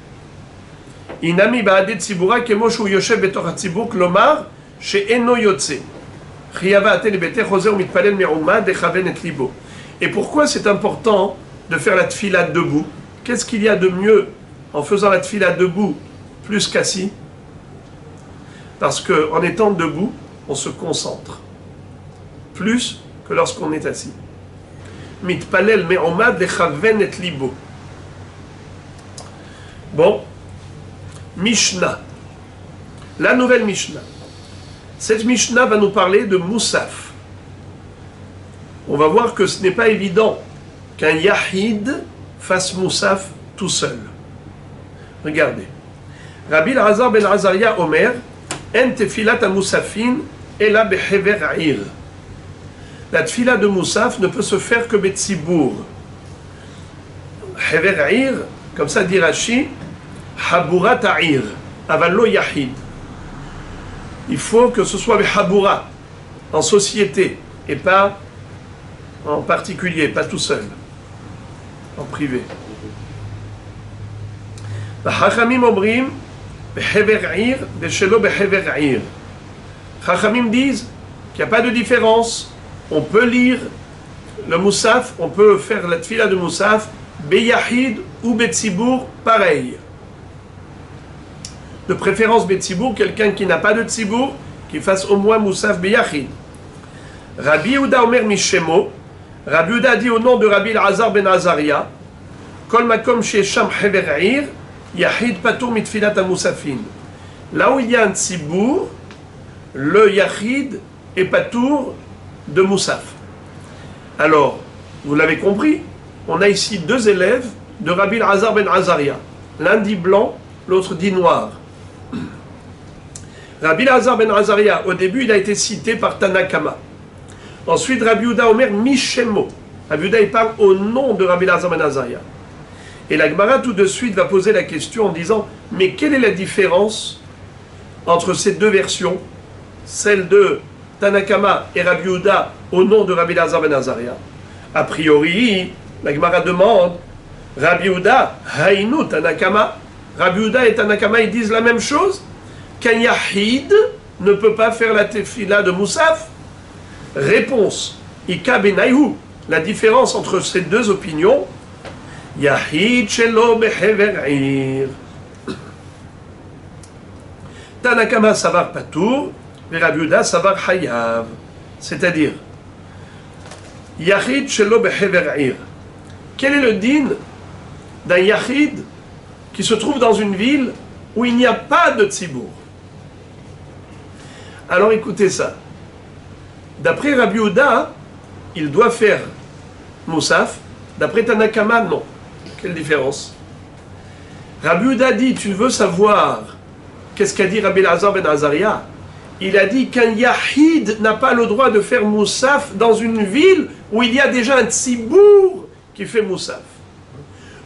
Inami bahade tzibura kemo shu yoshev betor hatzibur klomar she'eno yotze. Chiyava atel beter choser ou mitpalel me'uma dechaven et libo. Et pourquoi c'est important de faire la tfila debout? Qu'est-ce qu'il y a de mieux en faisant la tfila debout plus qu'assis? Parce qu'en étant debout, on se concentre plus que lorsqu'on est assis. Mitpalel me'oma dechaven et libo. Bon, Mishnah. La nouvelle Mishnah. Cette Mishnah va nous parler de Moussaf. On va voir que ce n'est pas évident qu'un Yahid fasse Moussaf tout seul. Regardez. Rabbi Elazar ben Azaria Omer, En tefilat ha-moussafin ela behever ha'ir. La tfila de Moussaf ne peut se faire que betzibour. Hever ha'ir, comme ça dit Rashi, haburat ha'ir, avallo yahid. Il faut que ce soit behabura, en société, et pas en particulier, pas tout seul, en privé. Chachamim omrim, behever ha'ir, beshelo behever ha'ir. Chachamim disent qu'il n'y a pas de différence. On peut lire le Moussaf, on peut faire la tfila de Moussaf, beyahid ou betzibour, pareil. De préférence betzibour, quelqu'un qui n'a pas de tzibour, qui fasse au moins Moussaf beyahid. Rabbi Yehuda Omer Mishemo, Rabbi Yehuda dit au nom de Rabbi Elazar ben Azaria, Kol makom shesham hever ha'ir, yahid patour mitfilat ha-moussafin. Là où il y a un tzibour, le yahid est patour de Moussaf. Alors, vous l'avez compris, on a ici deux élèves de Rabbi Elazar ben Azaria. L'un dit blanc, l'autre dit noir. Rabbi Elazar ben Azaria, au début, il a été cité par Tanakama. Ensuite, Rabbi Yehuda Omer Mishemo. Rabbi Yehuda, il parle au nom de Rabbi Elazar ben Azaria. Et la Gemara, tout de suite, va poser la question en disant, mais quelle est la différence entre ces deux versions, celle de Tanakama et Rabbi Yehuda au nom de Rabbi Elazar ben Azaria? A priori, la Gemara demande, Rabbi Yehuda, Haïnou Tanakama, Rabbi Yehuda et Tanakama, ils disent la même chose, qu'un Yahid ne peut pas faire la tefila de Moussaf. Réponse, Ika benayhu, la différence entre ces deux opinions, Yahid shelo behever ha'ir. Tanakama savar patour, et Rabbi Yehuda savar hayav. C'est-à-dire, Yahid shelo behever ha'ir. Quel est le din d'un Yahid qui se trouve dans une ville où il n'y a pas de tzibour? Alors écoutez ça. D'après Rabbi Yehuda, il doit faire Moussaf. D'après Tanakama, non. Quelle différence? Rabbi Yehuda dit, tu veux savoir qu'est-ce qu'a dit Rabbi Elazar ben Azaria? Il a dit qu'un Yahid n'a pas le droit de faire Moussaf dans une ville où il y a déjà un Tzibour qui fait Moussaf.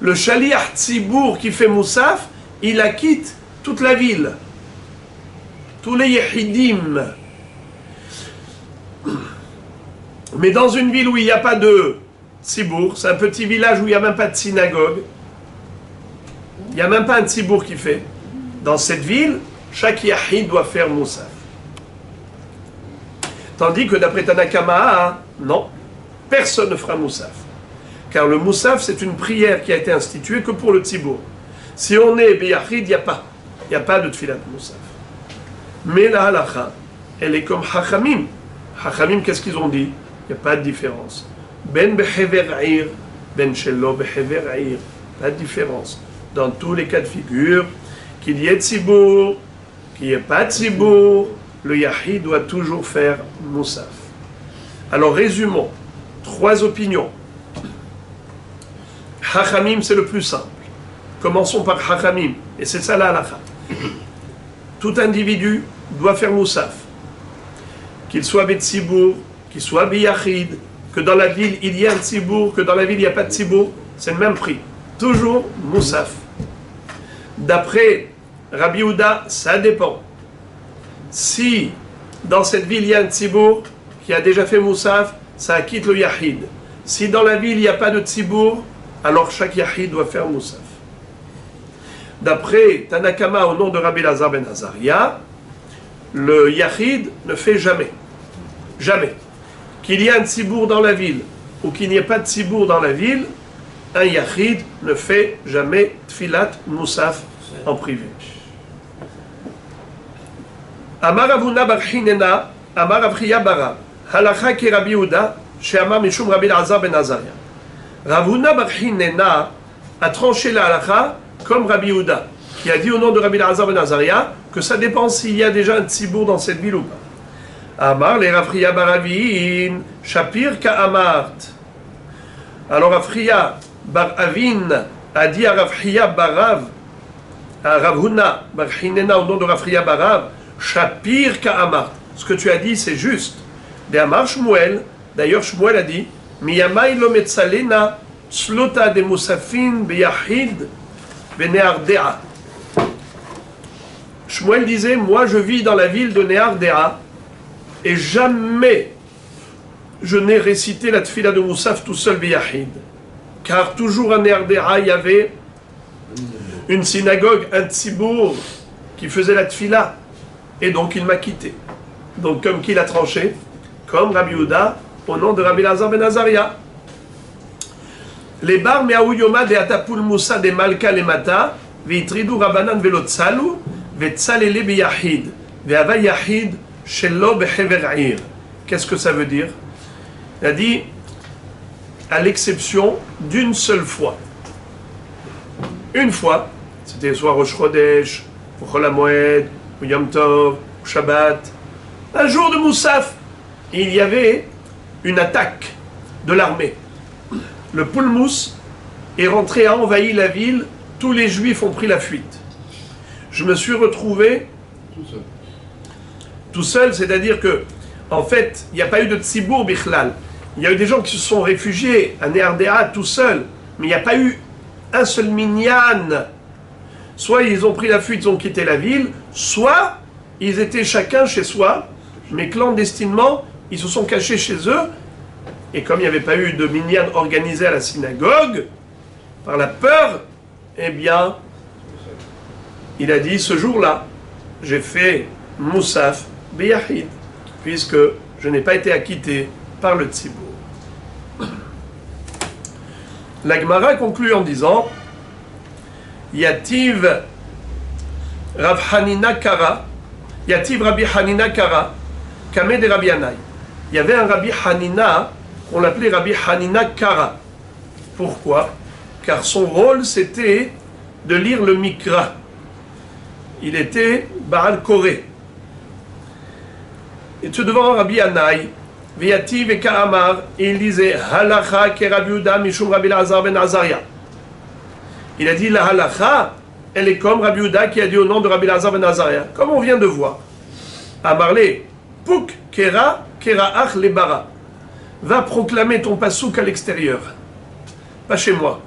Le Shaliach Tzibour qui fait Moussaf, il acquitte toute la ville. Tous les Yahidim. Mais dans une ville où il n'y a pas de Tzibour, c'est un petit village où il n'y a même pas de synagogue, il n'y a même pas un Tzibour qui fait. Dans cette ville, chaque Yahid doit faire Moussaf. Tandis que d'après Tanakama, non, personne ne fera Moussaf. Car le Moussaf, c'est une prière qui a été instituée que pour le Tzibour. Si on est Beyahid, il n'y a pas de Tfilat Moussaf. Mais la halacha, elle est comme Hachamim. Hachamim, qu'est-ce qu'ils ont dit? Il n'y a pas de différence. Ben behever ha'ir, ben shelo behever aïr. Pas de différence. Dans tous les cas de figure, qu'il y ait tzibour, qu'il n'y ait pas de tzibour, le yahid doit toujours faire moussaf. Alors résumons. 3 opinions. Chachamim, c'est le plus simple. Commençons par Chachamim, et c'est ça la halakha. Tout individu doit faire moussaf. Qu'il soit betzibour, qu'il soit biyachid, que dans la ville il y a un tzibour, que dans la ville il n'y a pas de tzibour, c'est le même prix. Toujours moussaf. D'après Rabbi Yehuda, ça dépend. Si dans cette ville il y a un tzibour qui a déjà fait moussaf, ça quitte le yahid. Si dans la ville il n'y a pas de tzibour, alors chaque yahid doit faire moussaf. D'après Tanakama au nom de Rabbi Lazar ben Azaria, le yahid ne fait jamais. Jamais. Qu'il y ait un tzibour dans la ville ou qu'il n'y ait pas de tzibour dans la ville, un yahid ne fait jamais tfilat moussaf en privé. Amar Avuna bar Hinena, Amar Avriya bara, Halakha ki Rabbi Yehuda, she'amar mishum Rabbi Lazar ben Azaria. Ravuna bar Hinena a tranché la halakha comme Rabbi Yehuda, qui a dit au nom de Rabbi Lazar ben Azaria que ça dépend s'il y a déjà un tzibour dans cette ville ou pas. Amar le Rafriya baravin, Shapir ka amart. Alors Rafriya bar Avin a dit à Rafriya barav, à Ravuna bar Hinena au nom de Rafriya barav, Shapir ka amart. Ce que tu as dit c'est juste. De Amar Shmuel, d'ailleurs Shmuel a dit, Miyamai lo metzalena slota de musafin beyahid beneardea. Shmuel disait, moi je vis dans la ville de Neardea et jamais je n'ai récité la tfila de Moussaf tout seul beyahid. Car toujours à Neardea il y avait une synagogue, un tzibour qui faisait la tfila et donc il m'a quitté. Donc comme qui l'a tranché? Comme Rabbi Yehuda au nom de Rabbi Lazar ben Azaria. Les bar me'aou yoma de atapul Moussa de Malka le mata veitridu rabanan velotsalu vetsalele beyahid ve'ava yahid shelo behever aïr. Qu'est-ce que ça veut dire? Il a dit à l'exception d'une seule fois. Une fois, c'était soit Rosh Chodesh, ou Chol HaMoed, ou Yom Tov, ou Shabbat. Un jour de Moussaf, il y avait une attaque de l'armée. Le Poulmous est rentré, a envahi la ville, tous les Juifs ont pris la fuite. Je me suis retrouvé tout seul, c'est-à-dire que, en fait, il n'y a pas eu de tzibour bichlal. Il y a eu des gens qui se sont réfugiés à Neardea tout seuls, mais il n'y a pas eu un seul minyan. Soit ils ont pris la fuite, ils ont quitté la ville, soit ils étaient chacun chez soi, mais clandestinement, ils se sont cachés chez eux, et comme il n'y avait pas eu de minyan organisé à la synagogue, par la peur, eh bien, il a dit, ce jour-là, j'ai fait Moussaf Beyahid, puisque je n'ai pas été acquitté par le tzibour. La Gemara conclut en disant, Yativ Rav Hanina Kara, Yativ Rabbi Hanina Kara, Kameh de Rabbi Anaï. Il y avait un Rabbi Hanina, on l'appelait Rabbi Hanina Kara. Pourquoi? Car son rôle c'était de lire le Mikra. Il était Baal Koré. Et tout devant Rabbi Anaï, Veyativ et Karamar, et il disait Halacha ke Rabbi Yehuda mishum Rabbi Lazar ben Azaria. Il a dit la halacha, elle est comme Rabbi Yehuda qui a dit au nom de Rabbi Lazar ben Azaria, comme on vient de voir. Amarle, Puk kera ach le bara. Va proclamer ton pasouk à l'extérieur, pas chez moi.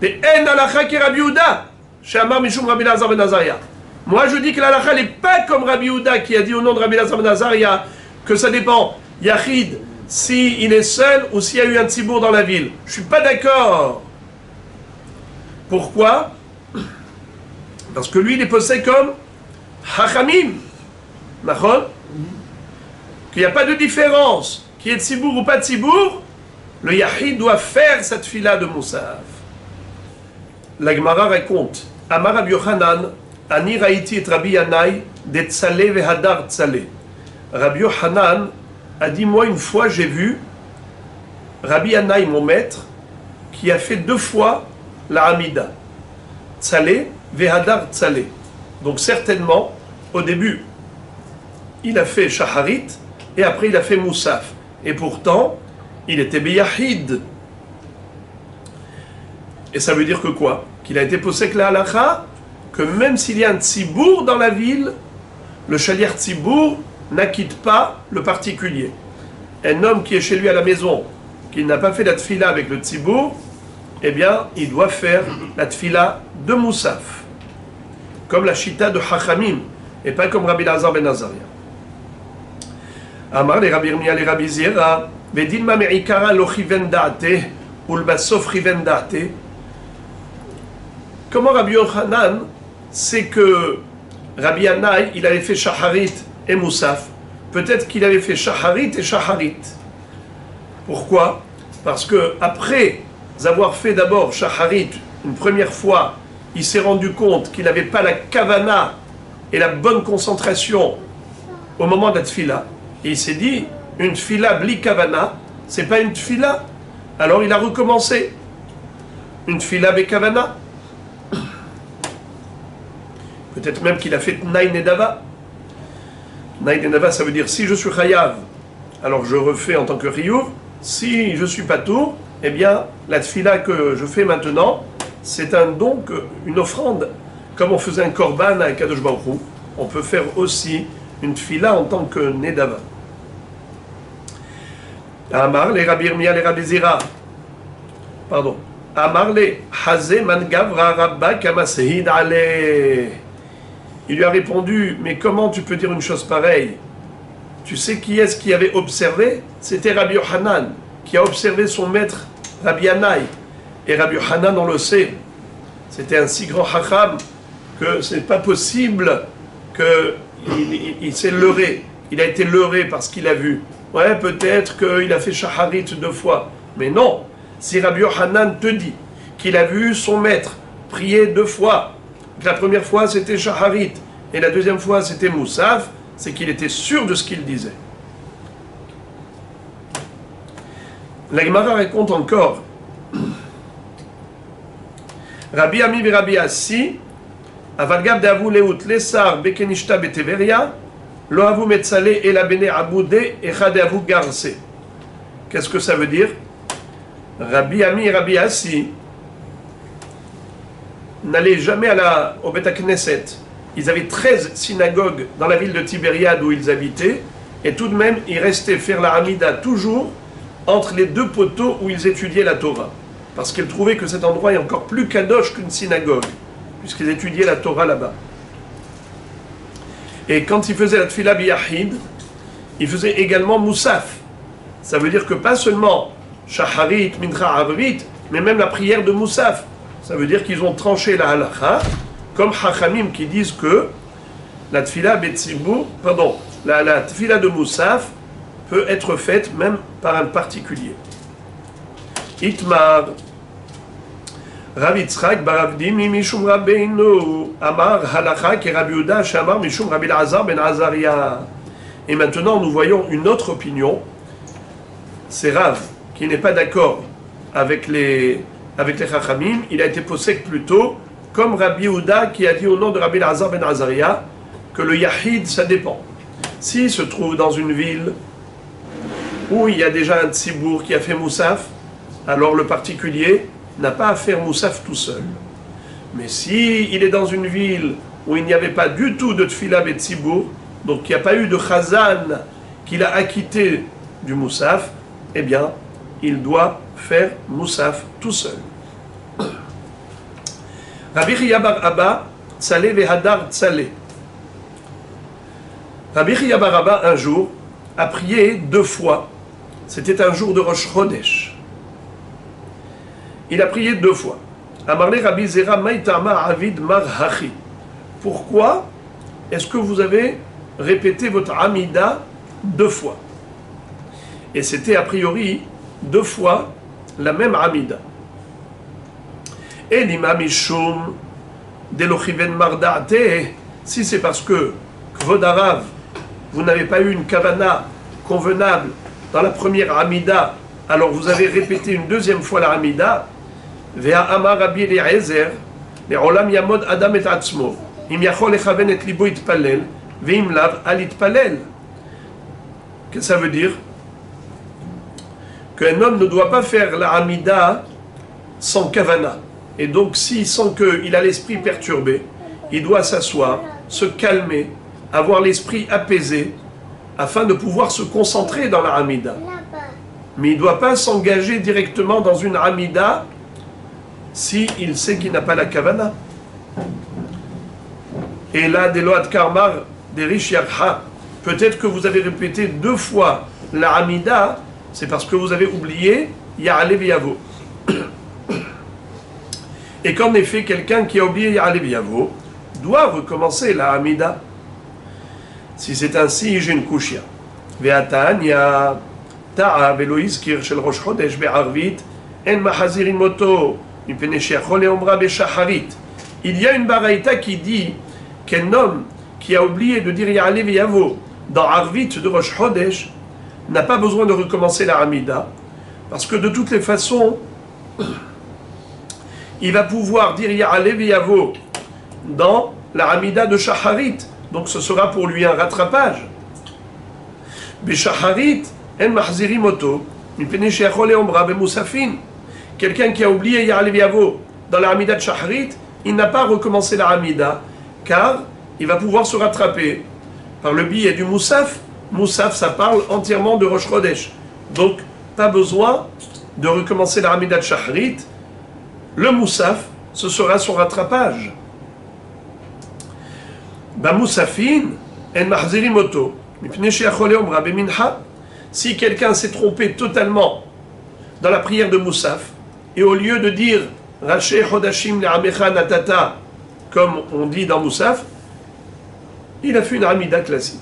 Et en halacha ke Rabbi Yehuda, chez Amar mishum Rabbi Lazar ben Azaria. Moi je dis que la halacha n'est pas comme Rabbi Yehuda qui a dit au nom de Rabbi Lazar ben Azaria que ça dépend. Yachid, s'il est seul ou s'il y a eu un tzibour dans la ville. Je ne suis pas d'accord. Pourquoi? Parce que lui, il est posé comme Hachamim. D'accord? Qu'il n'y a pas de différence. Qu'il y ait tzibour ou pas de tzibour, le Yachid doit faire cette fila de Moussaf. La Gemara raconte Amar Rabbi Yochanan, Ani Raïti et Rabbi Yanaï, de Tzalé ve Hadar Tzalé. Rabbi Yochanan a dit, moi une fois j'ai vu Rabbi Anaï, mon maître, qui a fait 2 fois la Hamida. Tzalé, Vehadar Tzalé. Donc certainement, au début, il a fait Shaharit, et après il a fait Moussaf. Et pourtant, il était Beyahid. Et ça veut dire que quoi? Qu'il a été posek la halakha, que même s'il y a un tzibour dans la ville, le shaliach tzibour n'acquitte pas le particulier. Un homme qui est chez lui à la maison, qui n'a pas fait la tfila avec le tzibour, eh bien, il doit faire la tfila de Moussaf. Comme la shita de Hachamim, et pas comme Rabbi Lazar ben Azaria. Amar les Rabbi Yirmiyah les Rabbi Zira, Vedilma me'ikara lo chiven da'ate, ou le basof chiven da'ate. Comment Rabbi Yochanan sait que Rabbi Yannai, il avait fait Shaharit et Moussaf? Peut-être qu'il avait fait Shaharit et Shaharit. Pourquoi? Parce que après avoir fait d'abord Shaharit une première fois, il s'est rendu compte qu'il n'avait pas la kavana et la bonne concentration au moment de la tfila. Et il s'est dit, une tfila bli kavana, c'est pas une tfila. Alors il a recommencé. Une tfila be kavana. Peut-être même qu'il a fait Tnaï Nedava. Tnaï Nedava, ça veut dire si je suis chayav, alors je refais en tant que riyuv. Si je suis patour, eh bien, la tfila que je fais maintenant, c'est un don, une offrande. Comme on faisait un korban à Kadosh Baruch Hu, on peut faire aussi une tfila en tant que Nedava. Amar les Rabbi Yirmiyah les Rabbi Zira. Pardon. Amar les Hazé man gavra rabba kamasehid ale. Il lui a répondu, mais comment tu peux dire une chose pareille? Tu sais qui est-ce qui avait observé? C'était Rabbi Yochanan, qui a observé son maître Rabbi Yannai. Et Rabbi Yochanan, on le sait, c'était un si grand hacham que ce n'est pas possible qu'il s'est leurré. Il a été leurré parce qu'il a vu. Ouais, peut-être qu'il a fait Shaharit 2 fois. Mais non, si Rabbi Yochanan te dit qu'il a vu son maître prier 2 fois, que la première fois c'était Shaharit et la deuxième fois c'était Moussaf, c'est qu'il était sûr de ce qu'il disait. La Gemara raconte encore Rabbi Ami et Rabbi Assi, Avalgab de Avu Leut Lesar Bekenishta Beteveria, Lo Avu Metzale et la Bene Aboudé et Chade Avu Garse. Qu'est-ce que ça veut dire? Rabbi Ami et Rabbi Assi n'allaient jamais au Bet Knesset. Ils avaient 13 synagogues dans la ville de Tibériade où ils habitaient, et tout de même, ils restaient faire la Hamida toujours entre les 2 poteaux où ils étudiaient la Torah. Parce qu'ils trouvaient que cet endroit est encore plus kadosh qu'une synagogue, puisqu'ils étudiaient la Torah là-bas. Et quand ils faisaient la Tfila Biyahid, ils faisaient également Moussaf. Ça veut dire que pas seulement Shaharit, Mincha, Avrit, mais même la prière de Moussaf. Ça veut dire qu'ils ont tranché la halakha, comme Hachamim qui disent que la tfila betzibur, pardon, la tfila de Moussaf peut être faite même par un particulier. Itmar, Rav Yitzchak baravdimi mishum Rabbeinu, Amar halakha ke Rabbi Yehuda shamar mishum Rabbi Lazar ben Azaria. Et maintenant nous voyons une autre opinion. C'est Rav qui n'est pas d'accord avec les Chachamim. Il a été posé plutôt comme Rabbi Yehuda qui a dit au nom de Rabbi Lazar ben Azaria que le Yahid ça dépend. S'il se trouve dans une ville où il y a déjà un tzibour qui a fait Moussaf, alors le particulier n'a pas à faire Moussaf tout seul. Mais si il est dans une ville où il n'y avait pas du tout de Tfila et Tzibour, donc il n'y a pas eu de Chazan qu'il a acquitté du Moussaf, eh bien, il doit faire Moussaf tout seul. Rabbi Chiya bar Abba, Tzalé vehadar Tzalé. Rabbi Chiya bar Abba, un jour, a prié 2 fois. C'était un jour de Rosh Chodesh. Il a prié 2 fois. Amarle Rabbi Zera Maïtama Avid Mar Hachi. Pourquoi est-ce que vous avez répété votre Amida 2 fois? Et c'était a priori 2 fois la même Amida. Et l'imam Ishum Delochiven Mardate, si c'est parce que Kvodarav, vous n'avez pas eu une kavana convenable dans la première Amida, alors vous avez répété une 2e fois la Amida, והאמר רבי אליעזר, לעולם יעמוד אדם את עצמו, אם יכול לכוון את ליבו יתפלל, ואם לאו, אל יתפלל. Qu'est-ce que ça veut dire? Qu'un homme ne doit pas faire la Hamida sans kavana. Et donc, s'il sent qu'il a l'esprit perturbé, il doit s'asseoir, se calmer, avoir l'esprit apaisé, afin de pouvoir se concentrer dans la Hamida. Mais il ne doit pas s'engager directement dans une Hamida s'il sait qu'il n'a pas la kavana. Et là, des lois de karma, des riches yakha, peut-être que vous avez répété 2 fois la Hamida, c'est parce que vous avez oublié Ya'alev Yavo. Et qu'en effet, quelqu'un qui a oublié Ya'alev Yavo doit recommencer la Hamida. Si c'est ainsi, j'ai une kushia. Ve'atanya ta'a velo izkir shel rosh chodesh be'arvit en mahazirin moto mipnei she'achol le'omra be'shacharit. Il y a une baraïta qui dit qu'un homme qui a oublié de dire Ya'alev Yavo dans Arvit de Rosh Chodesh n'a pas besoin de recommencer la Hamida, parce que de toutes les façons, il va pouvoir dire Ya'alev Yavo dans la Hamida de Shacharit, donc ce sera pour lui un rattrapage. Beshacharit, en mahziri moto, mipnei she'achol le'omra be'musafin. Quelqu'un qui a oublié Ya'alev Yavo dans la Hamida de Shacharit, il n'a pas recommencé la Hamida, car il va pouvoir se rattraper par le biais du Moussaf. Moussaf, ça parle entièrement de Rosh Chodesh. Donc, pas besoin de recommencer la Hamida de Shacharit. Le Moussaf, ce sera son rattrapage. Moussafin, en mahziri moto, mipnei she'achol le'omra be'mincha. Si quelqu'un s'est trompé totalement dans la prière de Moussaf, et au lieu de dire Raché Chodashim le'amecha natata, comme on dit dans Moussaf, il a fait une Hamida classique.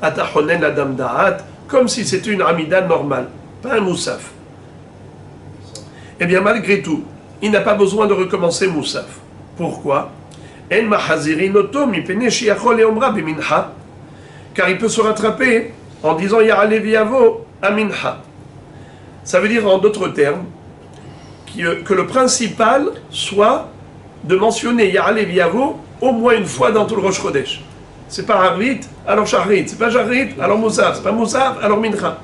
Atahonen Adam Da'at, comme si c'était une Hamida normale, pas un Moussaf. Eh bien, malgré tout, il n'a pas besoin de recommencer Moussaf. Pourquoi? En mahazirin oto mipnei she'achol le'omra be'mincha. Car il peut se rattraper en disant Ya'alev Yavo à mincha. Ça veut dire en d'autres termes que le principal soit de mentionner Ya'alev Yavo au moins une fois dans tout le Rosh Chodesh. C'est pas Arvit, alors Shachrit. C'est pas Shachrit, alors Moussaf. C'est pas Moussaf, alors Mincha.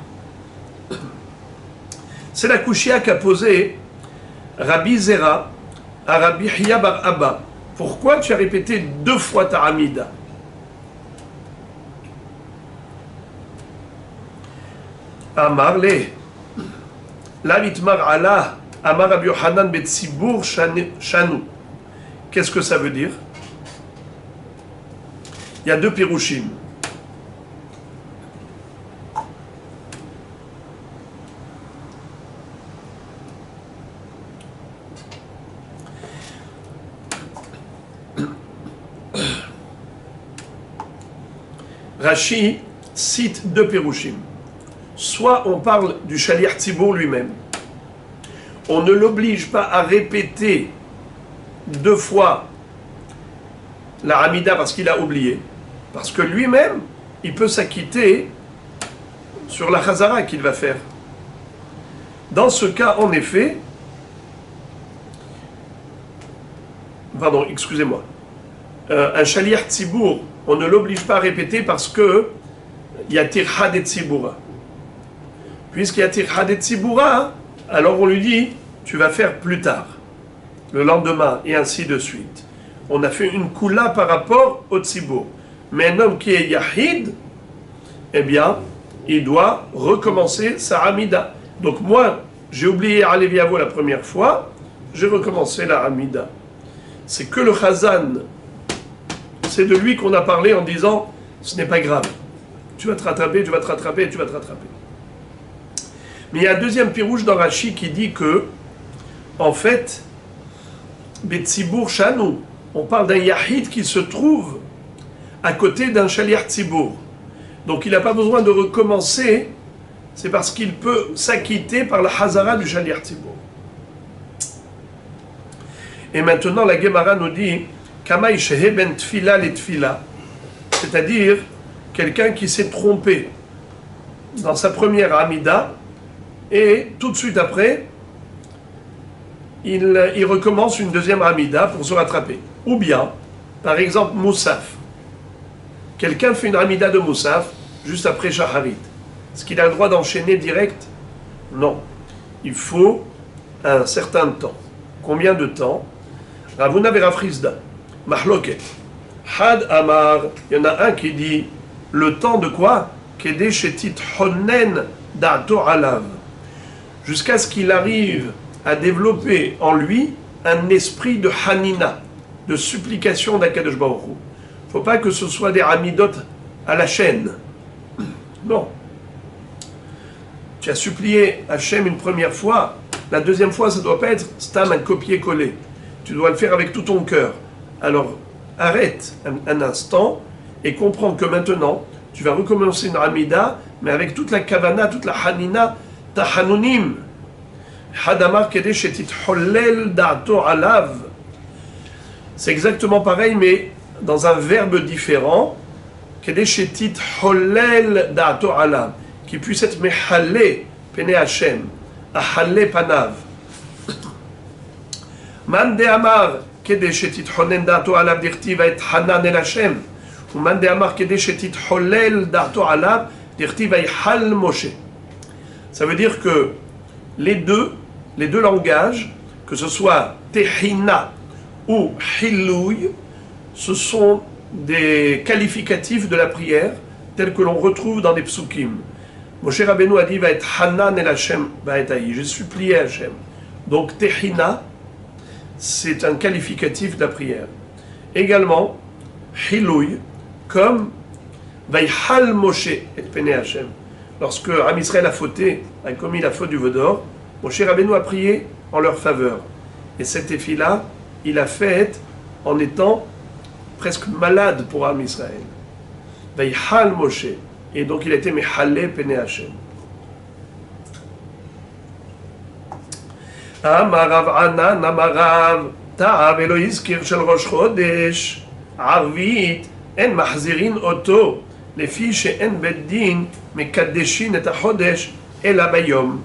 C'est la kushia qu'a posée Rabbi Zera à Rabbi Hiya bar Abba. Pourquoi tu as répété 2 fois ta Hamida? Amar le. La vitmar Allah. Amar Rabbi Yohanan bet Sibur Shanu. Qu'est-ce que ça veut dire? Il y a 2 pirouchim. Rashi cite 2 pirouchim. Soit on parle du Shaliach Tzibour lui-même. On ne l'oblige pas à répéter 2 fois la Hamida parce qu'il a oublié. Parce que lui-même, il peut s'acquitter sur la Chazara qu'il va faire. Dans ce cas, en effet, pardon, excusez-moi, un Shaliach Tzibour, on ne l'oblige pas à répéter parce que il y a Tirha de Tziboura. Puisqu'il y a Tirha de Tziboura, alors on lui dit, tu vas faire plus tard, le lendemain, et ainsi de suite. On a fait une koula par rapport au Tzibour. Mais un homme qui est Yahid, eh bien, il doit recommencer sa Hamida. Donc moi, j'ai oublié Ya'alev Yavo la première fois, j'ai recommencé la Hamida. C'est que le Chazan, c'est de lui qu'on a parlé en disant, ce n'est pas grave. Tu vas te rattraper, tu vas te rattraper, tu vas te rattraper. Mais il y a un deuxième pirouche dans Rashi qui dit que, en fait, Betzibur Shanu, on parle d'un Yahid qui se trouve à côté d'un Shaliach Tzibour. Donc il n'a pas besoin de recommencer, c'est parce qu'il peut s'acquitter par la Hazara du Shaliach Tzibour. Et maintenant la Gemara nous dit Kamaï sheheben tfila le tfila, c'est-à-dire quelqu'un qui s'est trompé dans sa première Hamida et tout de suite après il recommence une deuxième Hamida pour se rattraper. Ou bien, par exemple, Moussaf. Quelqu'un fait une Hamida de Moussaf juste après Shacharit. Est-ce qu'il a le droit d'enchaîner direct? Non. Il faut un certain temps. Combien de temps? Ravuna Verafrizda. Mahloket. Had Amar. Il y en a un qui dit le temps de quoi? Kede shetit honnen da'to alav. Jusqu'à ce qu'il arrive à développer en lui un esprit de hanina, de supplication d'Akadosh Baruch Hu. Il ne faut pas que ce soit des hamidot à la chaîne. Non. Tu as supplié Hachem une première fois, la deuxième fois, ça ne doit pas être stam un copier-coller. Tu dois le faire avec tout ton cœur. Alors, arrête un instant et comprends que maintenant, tu vas recommencer une Hamida, mais avec toute la kavana, toute la hanina, ta hanunim. Hadamar kedesh etit hollel da'ato alav. C'est exactement pareil, mais dans un verbe différent. Kedesh etit hollel da'ato alav. Qui puisse être mehallé, pene Hashem, ahallé panav. Man de amar, kedesh etit honen da'ato alav dirtiv et hanan el Hashem. Ou man de amar, kedesh etit hollel da'ato alav dirtiv et hal Moshe. Ça veut dire que les deux langages, que ce soit tehina ou hilouy, ce sont des qualificatifs de la prière tels que l'on retrouve dans les psukim. Moshe Rabbeinu a dit va être Hanan el Hashem va être Aïe. J'ai supplié Hashem. Donc Tehina, c'est un qualificatif de la prière. Également, Hilouy, comme Vaïhal Moshe et Pene Hashem. Lorsque Am Israël a fauté, a commis la faute du veau d'or, Moshe Rabbeinu a prié en leur faveur. Et cette effet-là, il a fait en étant presque malade pour Am Israël. Vaïhal Moshe. Et donc il a été Mehallé Pene Hashem. Amarav Anan Amarav Ta'av Elo Yizkir Shel Rosh Chodesh Arvit En Mahzirin Oto Lefi She'en Beddin Mekadeshin Et HaChodesh El Abayom.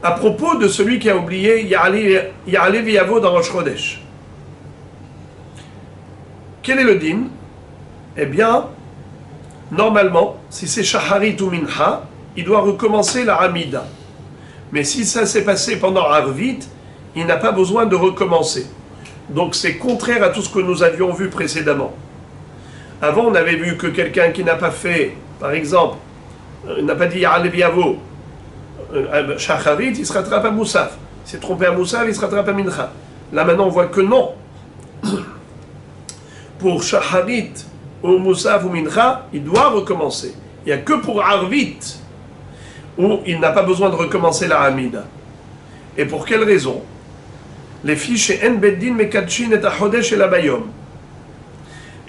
À propos de celui qui a oublié Ya'ale V'Yavo dans Rosh Chodesh. Quel est le din? Eh bien, normalement, si c'est Shacharit ou Mincha, il doit recommencer la Hamida. Mais si ça s'est passé pendant Arvit, il n'a pas besoin de recommencer. Donc c'est contraire à tout ce que nous avions vu précédemment. Avant, on avait vu que quelqu'un qui n'a pas fait, par exemple, n'a pas dit Ya'ale V'Yavo, Shacharit, il se rattrape à Moussaf. Il s'est trompé à Moussaf, il se rattrape à Mincha. Là maintenant, on voit que non. Pour Shacharit, ou Moussaf ou Mincha, il doit recommencer. Il n'y a que pour Arvit où il n'a pas besoin de recommencer la Hamida. Et pour quelle raison? Les fiches En Beddin Mekadshin et HaChodesh El Abayom.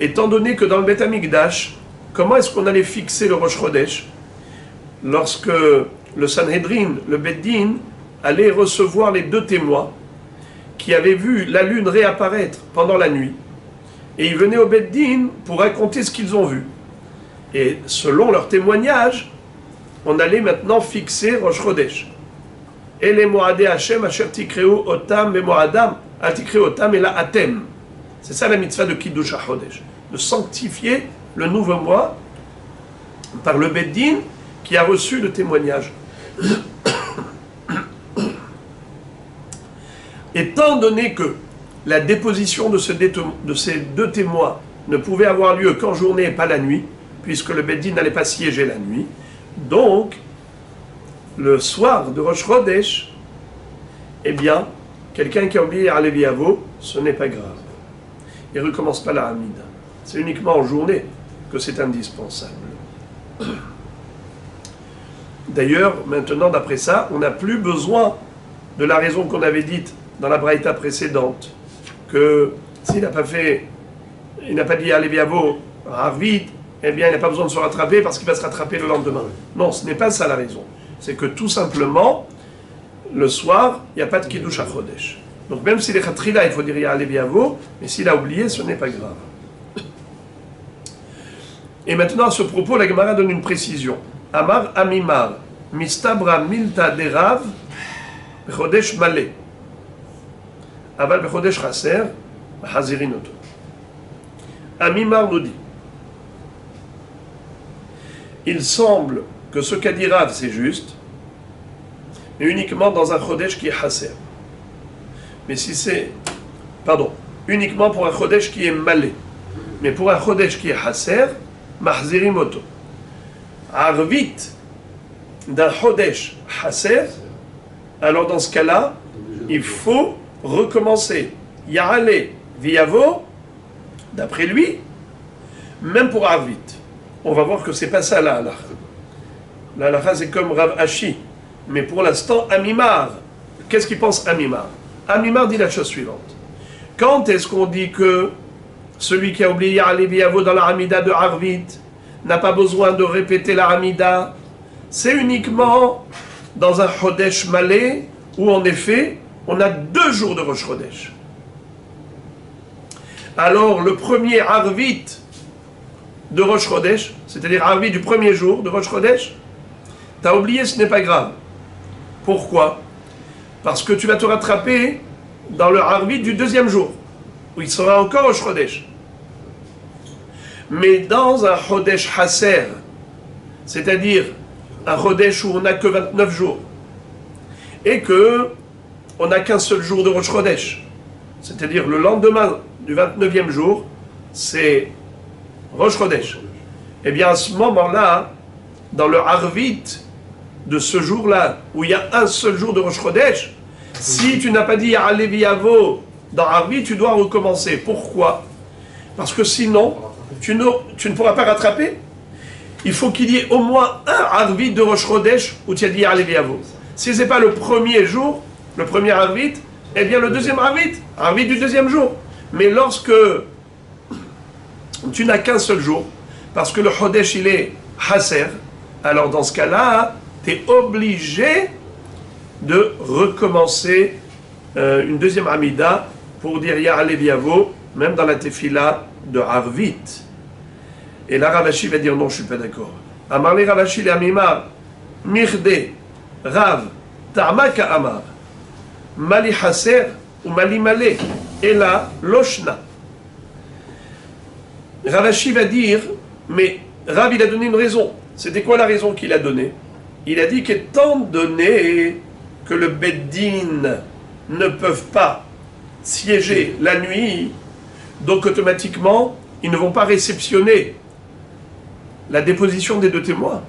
Étant donné que dans le Beth Amikdash, comment est-ce qu'on allait fixer le Rosh Chodesh? Lorsque le Sanhedrin, le Beddin, allait recevoir les deux témoins qui avaient vu la lune réapparaître pendant la nuit. Et ils venaient au Beddin pour raconter ce qu'ils ont vu. Et selon leur témoignage, on allait maintenant fixer Rosh Chodesh. Et les Moadé Hashem, Asher Tikreu Otam, Memoadam, Atikreu Otam et la Atem. C'est ça la mitzvah de Kiddush HaChodesh. De sanctifier le nouveau mois par le Beddin qui a reçu le témoignage. Étant donné que la déposition de ces deux témoins ne pouvait avoir lieu qu'en journée et pas la nuit, puisque le Beddin n'allait pas siéger la nuit. Donc, le soir de Rosh Chodesh, eh bien, quelqu'un qui a oublié Ya'ale V'Yavo, ce n'est pas grave. Il ne recommence pas la Hamida. C'est uniquement en journée que c'est indispensable. D'ailleurs, maintenant, d'après ça, on n'a plus besoin de la raison qu'on avait dite dans la braïta précédente, que s'il n'a pas fait, il n'a pas dit Ya'ale V'Yavo Arvit, eh bien il n'a pas besoin de se rattraper parce qu'il va se rattraper le lendemain. Non, ce n'est pas ça la raison. C'est que tout simplement, le soir, il n'y a pas de Kiddush HaChodesh. Donc même s'il est Khatrila, il faut dire Ya'ale V'Yavo, mais s'il a oublié, ce n'est pas grave. Et maintenant, à ce propos, la Gemara donne une précision. Amar Amimar, Mistabra milta derav bechodesh malé. Aval bechodesh chaser, hazirin oto. Amimar nous dit, il semble que ce qu'a dit Rav c'est juste, mais uniquement dans un chodesh qui est chaser. Mais si c'est, uniquement pour un chodesh qui est malé. Mais pour un chodesh qui est chaser, mahzirim oto. Arvit d'un chodesh chaser, alors dans ce cas-là, il faut recommencer. Ya'ale viyavo, d'après lui, même pour Arvit. On va voir que c'est pas ça la halakha. La halakha c'est comme Rav Ashi. Mais pour l'instant, Amimar, qu'est-ce qu'il pense Amimar? Amimar dit la chose suivante. Quand est-ce qu'on dit que celui qui a oublié Ya'ale viyavo dans la Hamida de Arvit n'a pas besoin de répéter la Hamida? C'est uniquement dans un Chodesh malé où en effet, on a 2 jours de Rosh Chodesh. Alors le premier Arvit de Rosh Chodesh, c'est-à-dire Arvit du premier jour de Rosh Chodesh, t'as oublié, ce n'est pas grave. Pourquoi? Parce que tu vas te rattraper dans le Arvit du deuxième jour, où il sera encore Rosh Chodesh. Mais dans un Chodesh Haser, c'est-à-dire un Chodesh où on n'a que 29 jours, et que on n'a qu'un seul jour de Rosh Chodesh, c'est-à-dire le lendemain du 29e jour, c'est Rosh Chodesh. Eh bien à ce moment-là, dans le Arvit de ce jour-là, où il y a un seul jour de Rosh Chodesh, si tu n'as pas dit Ya'ale viyavo dans Arvit, tu dois recommencer. Pourquoi? Parce que sinon, tu ne pourras pas rattraper. Il faut qu'il y ait au moins un Arvit de Rosh Chodesh où tu as dit Ya'ale viyavo. Si ce n'est pas le premier jour, le premier Arvit, eh bien le deuxième Arvit du deuxième jour. Mais lorsque tu n'as qu'un seul jour, parce que le Chodesh il est Haser, alors dans ce cas-là, tu es obligé de recommencer une deuxième Hamida pour dire Ya'ale viyavo, même dans la Tefila de Arvit. Et là, Rav Ashi va dire non, je ne suis pas d'accord. Amarle Rav Ashi le Amimar, Mirde, Rav, Ta'ama Ka'amar, Mali Haser ou Mali Malé, et là, Loshna. Rav Ashi va dire, mais Rav il a donné une raison. C'était quoi la raison qu'il a donnée? Il a dit qu'étant donné que le Beddin ne peuvent pas siéger la nuit, donc automatiquement, ils ne vont pas réceptionner la déposition des 2 témoins.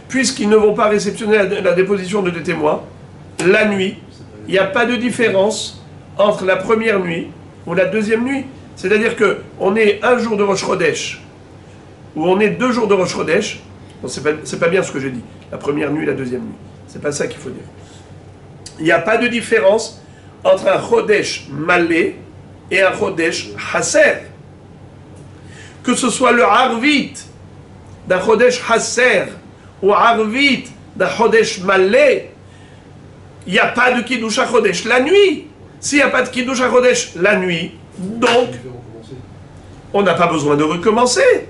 Puisqu'ils ne vont pas réceptionner la déposition de 2 témoins, la nuit, il n'y a pas de différence entre la première nuit ou la deuxième nuit. C'est-à-dire qu'on est un jour de Rosh Chodesh, ou on est 2 jours de Rosh Chodesh. C'est pas bien ce que j'ai dit, la première nuit et la deuxième nuit. C'est pas ça qu'il faut dire. Il n'y a pas de différence entre un Chodesh malé et un Chodesh Haser. Que ce soit le Arvit d'un Chodesh Haser ou Arvit d'un Chodesh malé, il n'y a pas de Kiddush HaChodesh la nuit. S'il n'y a pas de Kiddush HaChodesh la nuit, donc on n'a pas besoin de recommencer.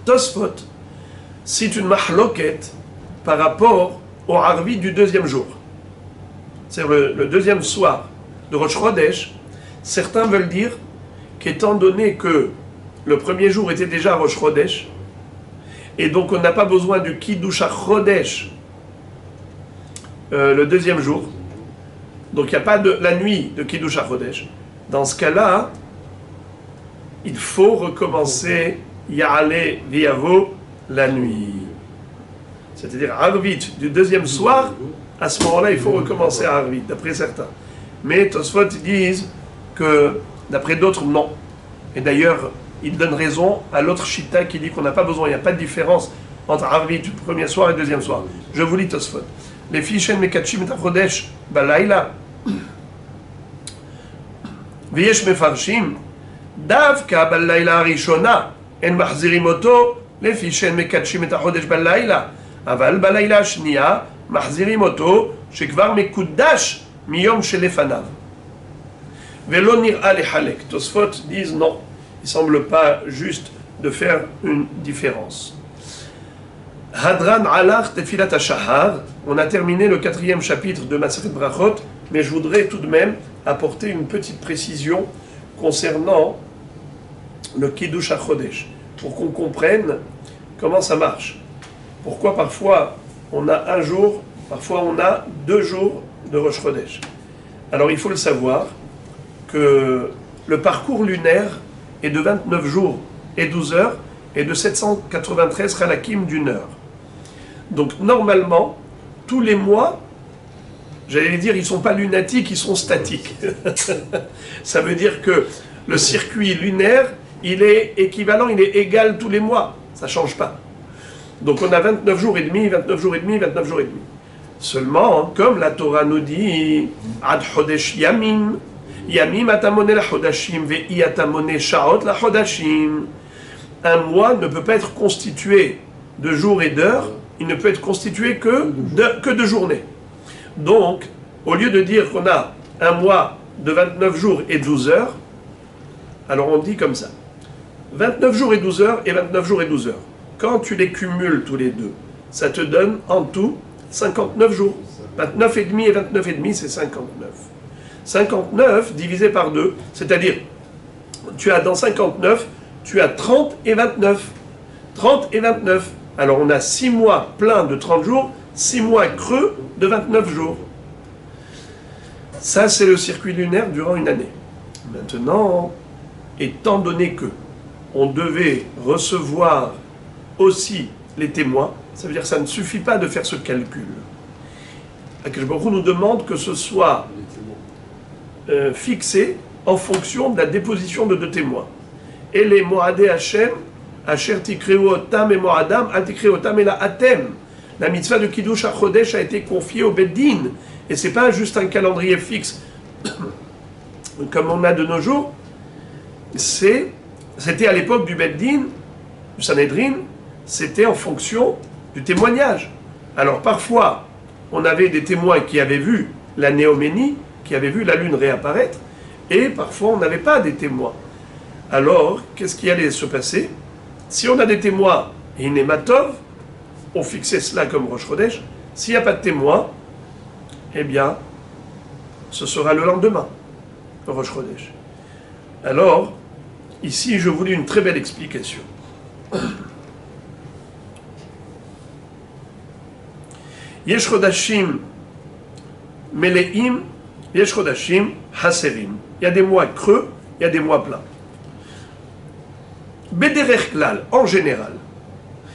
Tosfot cite une mahloket par rapport au Arvit du deuxième jour. C'est le deuxième soir de Rosh Chodesh. Certains veulent dire qu'étant donné que le premier jour était déjà Rosh Chodesh, et donc on n'a pas besoin du Kiddush HaChodesh le deuxième jour, donc il n'y a pas de la nuit de Kiddush HaChodesh. Dans ce cas-là, il faut recommencer Ya'ale viyavo la nuit. C'est-à-dire Arvit du deuxième soir, à ce moment-là, il faut recommencer à Arvit, d'après certains. Mais Tosfot disent que, d'après d'autres, non. Et d'ailleurs, ils donnent raison à l'autre Shita qui dit qu'on n'a pas besoin, il n'y a pas de différence entre Arvit du premier soir et le deuxième soir. Je vous lis Tosfot. Les Fishen Mekatchim et Achodesh Balaïla Vyesh Mefarshim Davka Balaïla Rishona En Mahzirim Oto Les Fishen Mekatchim et Achodesh Balaïla Aval Balaïla Shnia Mahzirim Oto Shekvar Mekuddash Miyom Shelefanav Velo Nir'a Lehalek. Tosfot disent non, il ne semble pas juste de faire une différence. Hadran alach tefilat hashahar. On a terminé le 4e chapitre de Masechet Brachot, mais je voudrais tout de même apporter une petite précision concernant le Kiddush HaChodesh, pour qu'on comprenne comment ça marche. Pourquoi parfois on a un jour, parfois on a 2 jours de Rosh Chodesh. Alors il faut le savoir que le parcours lunaire est de 29 jours et 12 heures et de 793 halakim d'une heure. Donc normalement, tous les mois, j'allais dire, ils ne sont pas lunatiques, ils sont statiques. Ça veut dire que le circuit lunaire, il est équivalent, il est égal tous les mois. Ça ne change pas. Donc on a 29 jours et demi, 29 jours et demi, 29 jours et demi. Seulement, comme la Torah nous dit, Ad Chodesh Yamim, Yamim atamone la Chodashim, Ve'i atamone Shaot la Chodashim. Un mois ne peut pas être constitué de jours et d'heures, il ne peut être constitué que de journées. Donc, au lieu de dire qu'on a un mois de 29 jours et 12 heures, alors on dit comme ça. 29 jours et 12 heures et 29 jours et 12 heures. Quand tu les cumules tous les deux, ça te donne en tout 59 jours. 29 et demi et 29 et demi, c'est 59. 59 divisé par 2, c'est-à-dire, tu as dans 59, tu as 30 et 29. 30 et 29. Alors on a 6 mois pleins de 30 jours, 6 mois creux de 29 jours. Ça, c'est le circuit lunaire durant une année. Maintenant, étant donné que on devait recevoir aussi les témoins, ça veut dire que ça ne suffit pas de faire ce calcul. Akadosh Baruch Hu nous demande que ce soit fixé en fonction de la déposition de 2 témoins. Et les Moadé Hashem, Asher tikreu otam et Moadam, al tikreu otam et la atem. La mitzvah de Kiddush HaChodesh a été confiée au Beddin. Et ce n'est pas juste un calendrier fixe comme on a de nos jours. C'était à l'époque du Beddin, du Sanhedrin, c'était en fonction du témoignage. Alors parfois, on avait des témoins qui avaient vu la néoménie, qui avaient vu la lune réapparaître, et parfois on n'avait pas des témoins. Alors, qu'est-ce qui allait se passer? Si on a des témoins et une hématove, on fixait cela comme Rosh Chodesh. S'il n'y a pas de témoins, eh bien, ce sera le lendemain, le Rosh Chodesh. Alors, ici, je voulais une très belle explication. Yesh Chodashim Meleim, Yesh Chodashim Haserim. Il y a des mois creux, il y a des mois pleins. Bederech klal, en général,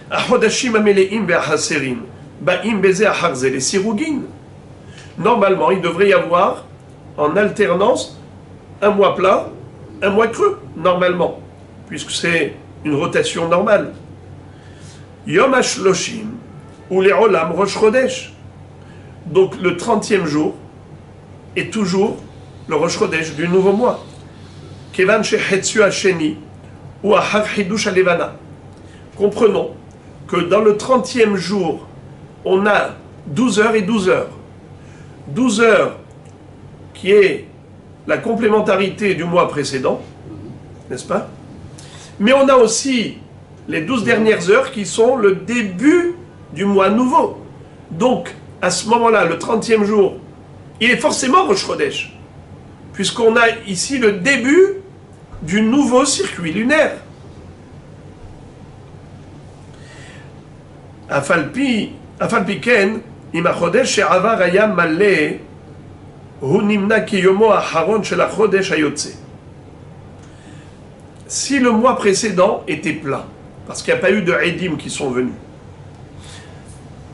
Achodashim Ameleim Be'ahaserim, Ba'im Beze Aharze, les sirugin. Normalement, il devrait y avoir, en alternance, un mois plein, un mois creux, normalement, puisque c'est une rotation normale. Yom HaShloshim, ou les Olam Rosh Chodesh. Donc le 30e jour est toujours le Rosh Chodesh du nouveau mois. Kevan Shehetsu Hasheni, ou Ahar Hidush Alevana. Comprenons que dans le 30e jour, on a 12 heures et 12 heures. 12 heures qui est la complémentarité du mois précédent, n'est-ce pas? Mais on a aussi les 12 dernières heures qui sont le début du mois nouveau. Donc, à ce moment-là, le 30e jour, il est forcément Rosh Chodesh, puisqu'on a ici le début du nouveau circuit lunaire. Afalpi ken, im ha-chodesh she'avar haya maleh, hu nimna ki yomo hacharon shel ha-chodesh hayotze. Si le mois précédent était plein, parce qu'il n'y a pas eu de Eidim qui sont venus,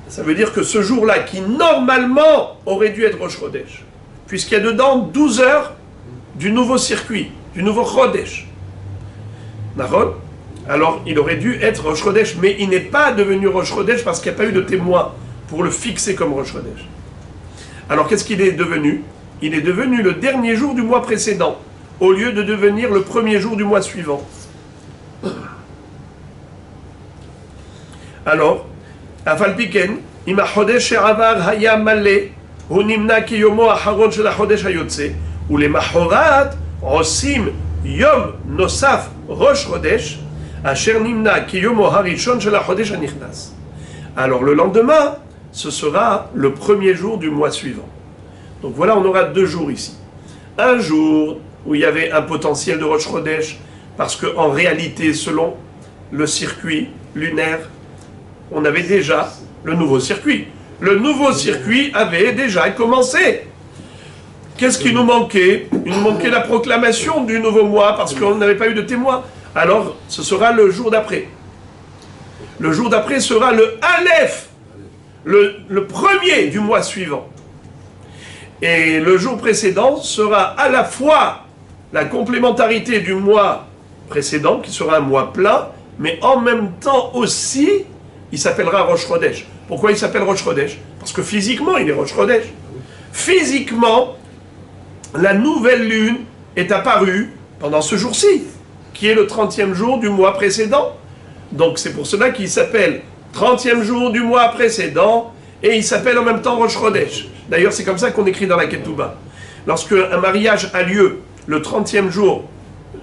ça veut dire que ce jour-là, qui normalement aurait dû être Rosh Chodesh, puisqu'il y a dedans 12 heures du nouveau circuit, du nouveau Chodesh. D'accord? Alors, il aurait dû être Rosh Chodesh, mais il n'est pas devenu Rosh Chodesh parce qu'il n'y a pas eu de témoin pour le fixer comme Rosh Chodesh. Alors, qu'est-ce qu'il est devenu? Il est devenu le dernier jour du mois précédent, au lieu de devenir le premier jour du mois suivant. Alors, Afalpiken, im ha-chodesh she'avar haya maleh, hu nimna ki yomo hacharon shel ha-chodesh hayotze, ulemachhorat osim yom nosaf rosh chodesh, Asher nimna ki yomo harishon shel hachodesh hanichnas. Alors le lendemain, ce sera le premier jour du mois suivant. Donc voilà, on aura 2 jours ici. Un jour où il y avait un potentiel de Rosh Chodesh, parce qu'en réalité, selon le circuit lunaire, on avait déjà le nouveau circuit. Le nouveau circuit avait déjà commencé. Qu'est-ce qui nous manquait? Il nous manquait la proclamation du nouveau mois, parce qu'on n'avait pas eu de témoin. Alors, ce sera le jour d'après. Le jour d'après sera le Aleph, le premier du mois suivant. Et le jour précédent sera à la fois la complémentarité du mois précédent, qui sera un mois plein, mais en même temps aussi, il s'appellera Rosh Chodesh. Pourquoi il s'appelle Rosh Chodesh? Parce que physiquement, il est Rosh Chodesh. Physiquement, la nouvelle lune est apparue pendant ce jour-ci, qui est le 30e jour du mois précédent. Donc c'est pour cela qu'il s'appelle 30e jour du mois précédent, et il s'appelle en même temps Rosh Chodesh. D'ailleurs, c'est comme ça qu'on écrit dans la Ketouba. Lorsque un mariage a lieu le 30e jour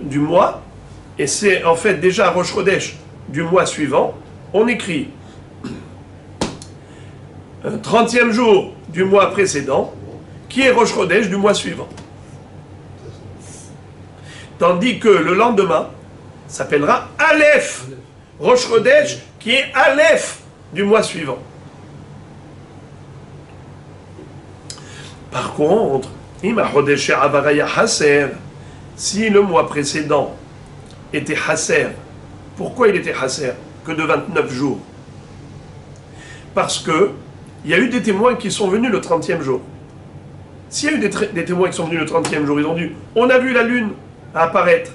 du mois, et c'est en fait déjà Rosh Chodesh du mois suivant, on écrit 30e jour du mois précédent, qui est Rosh Chodesh du mois suivant. Tandis que le lendemain s'appellera Aleph, Rosh Chodesh, qui est Aleph du mois suivant. Par contre, si le mois précédent était Hasser, pourquoi il était Hasser que de 29 jours? Parce que il y a eu des témoins qui sont venus le 30e jour. S'il y a eu des témoins qui sont venus le 30e jour, ils ont dit « On a vu la lune apparaître »,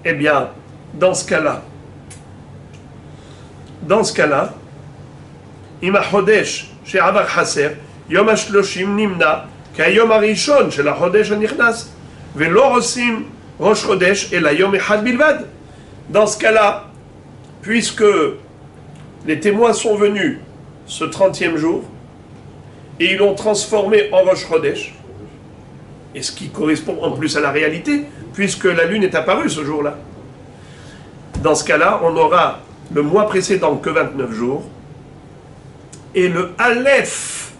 eh bien, dans ce cas-là, Ima Chodesh, chez Avar Hasser, Yom HaShloshim Nimna, Kayom HaRishon, chez la Chodesh HaNichnas, Velo Rosim Rosh Chodesh, et la Yom Echad Bilvad. Dans ce cas-là, puisque les témoins sont venus ce 30e jour, et ils l'ont transformé en Rosh Chodesh, et ce qui correspond en plus à la réalité, puisque la lune est apparue ce jour-là. Dans ce cas-là, on aura le mois précédent que 29 jours, et le Aleph,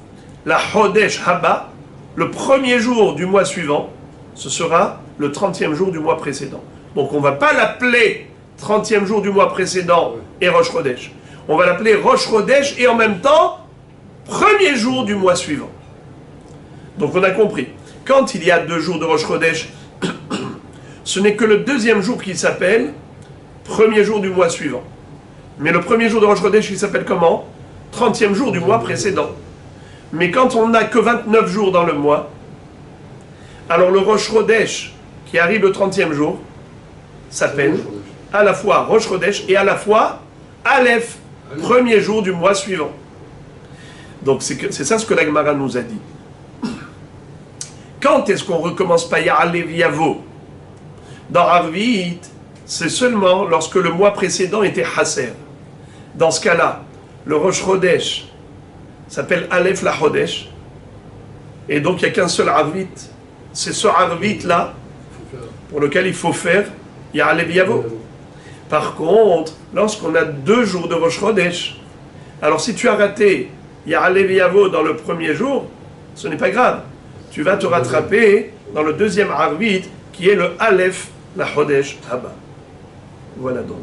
la Chodesh Haba, le premier jour du mois suivant, ce sera le 30e jour du mois précédent. Donc on ne va pas l'appeler 30e jour du mois précédent et Rosh Chodesh. On va l'appeler Rosh Chodesh et en même temps, premier jour du mois suivant. Donc on a compris. Quand il y a 2 jours de Rosh Chodesh, ce n'est que le 2e jour qui s'appelle premier jour du mois suivant. Mais le premier jour de Rosh Chodesh, il s'appelle comment? 30e jour du mois précédent. Mais quand on n'a que 29 jours dans le mois, alors le Rosh Chodesh, qui arrive le 30e jour, s'appelle à la fois Rosh Chodesh et à la fois Aleph, premier jour du mois suivant. Donc c'est ça ce que la Gemara nous a dit. Quand est-ce qu'on recommence pas Ya'alev Yavo? Dans Arvit, c'est seulement lorsque le mois précédent était Hasser. Dans ce cas-là, le Rosh Chodesh s'appelle Aleph la Chodesh, et donc il n'y a qu'un seul Arvit. C'est ce Arvit-là pour lequel il faut faire Ya'alev Yavo. Par contre, lorsqu'on a 2 jours de Rosh Chodesh, alors si tu as raté Ya'alev Yavo dans le premier jour, ce n'est pas grave. Tu vas te rattraper dans le 2e Arvit, qui est le Aleph, la Chodesh Haba. Voilà donc.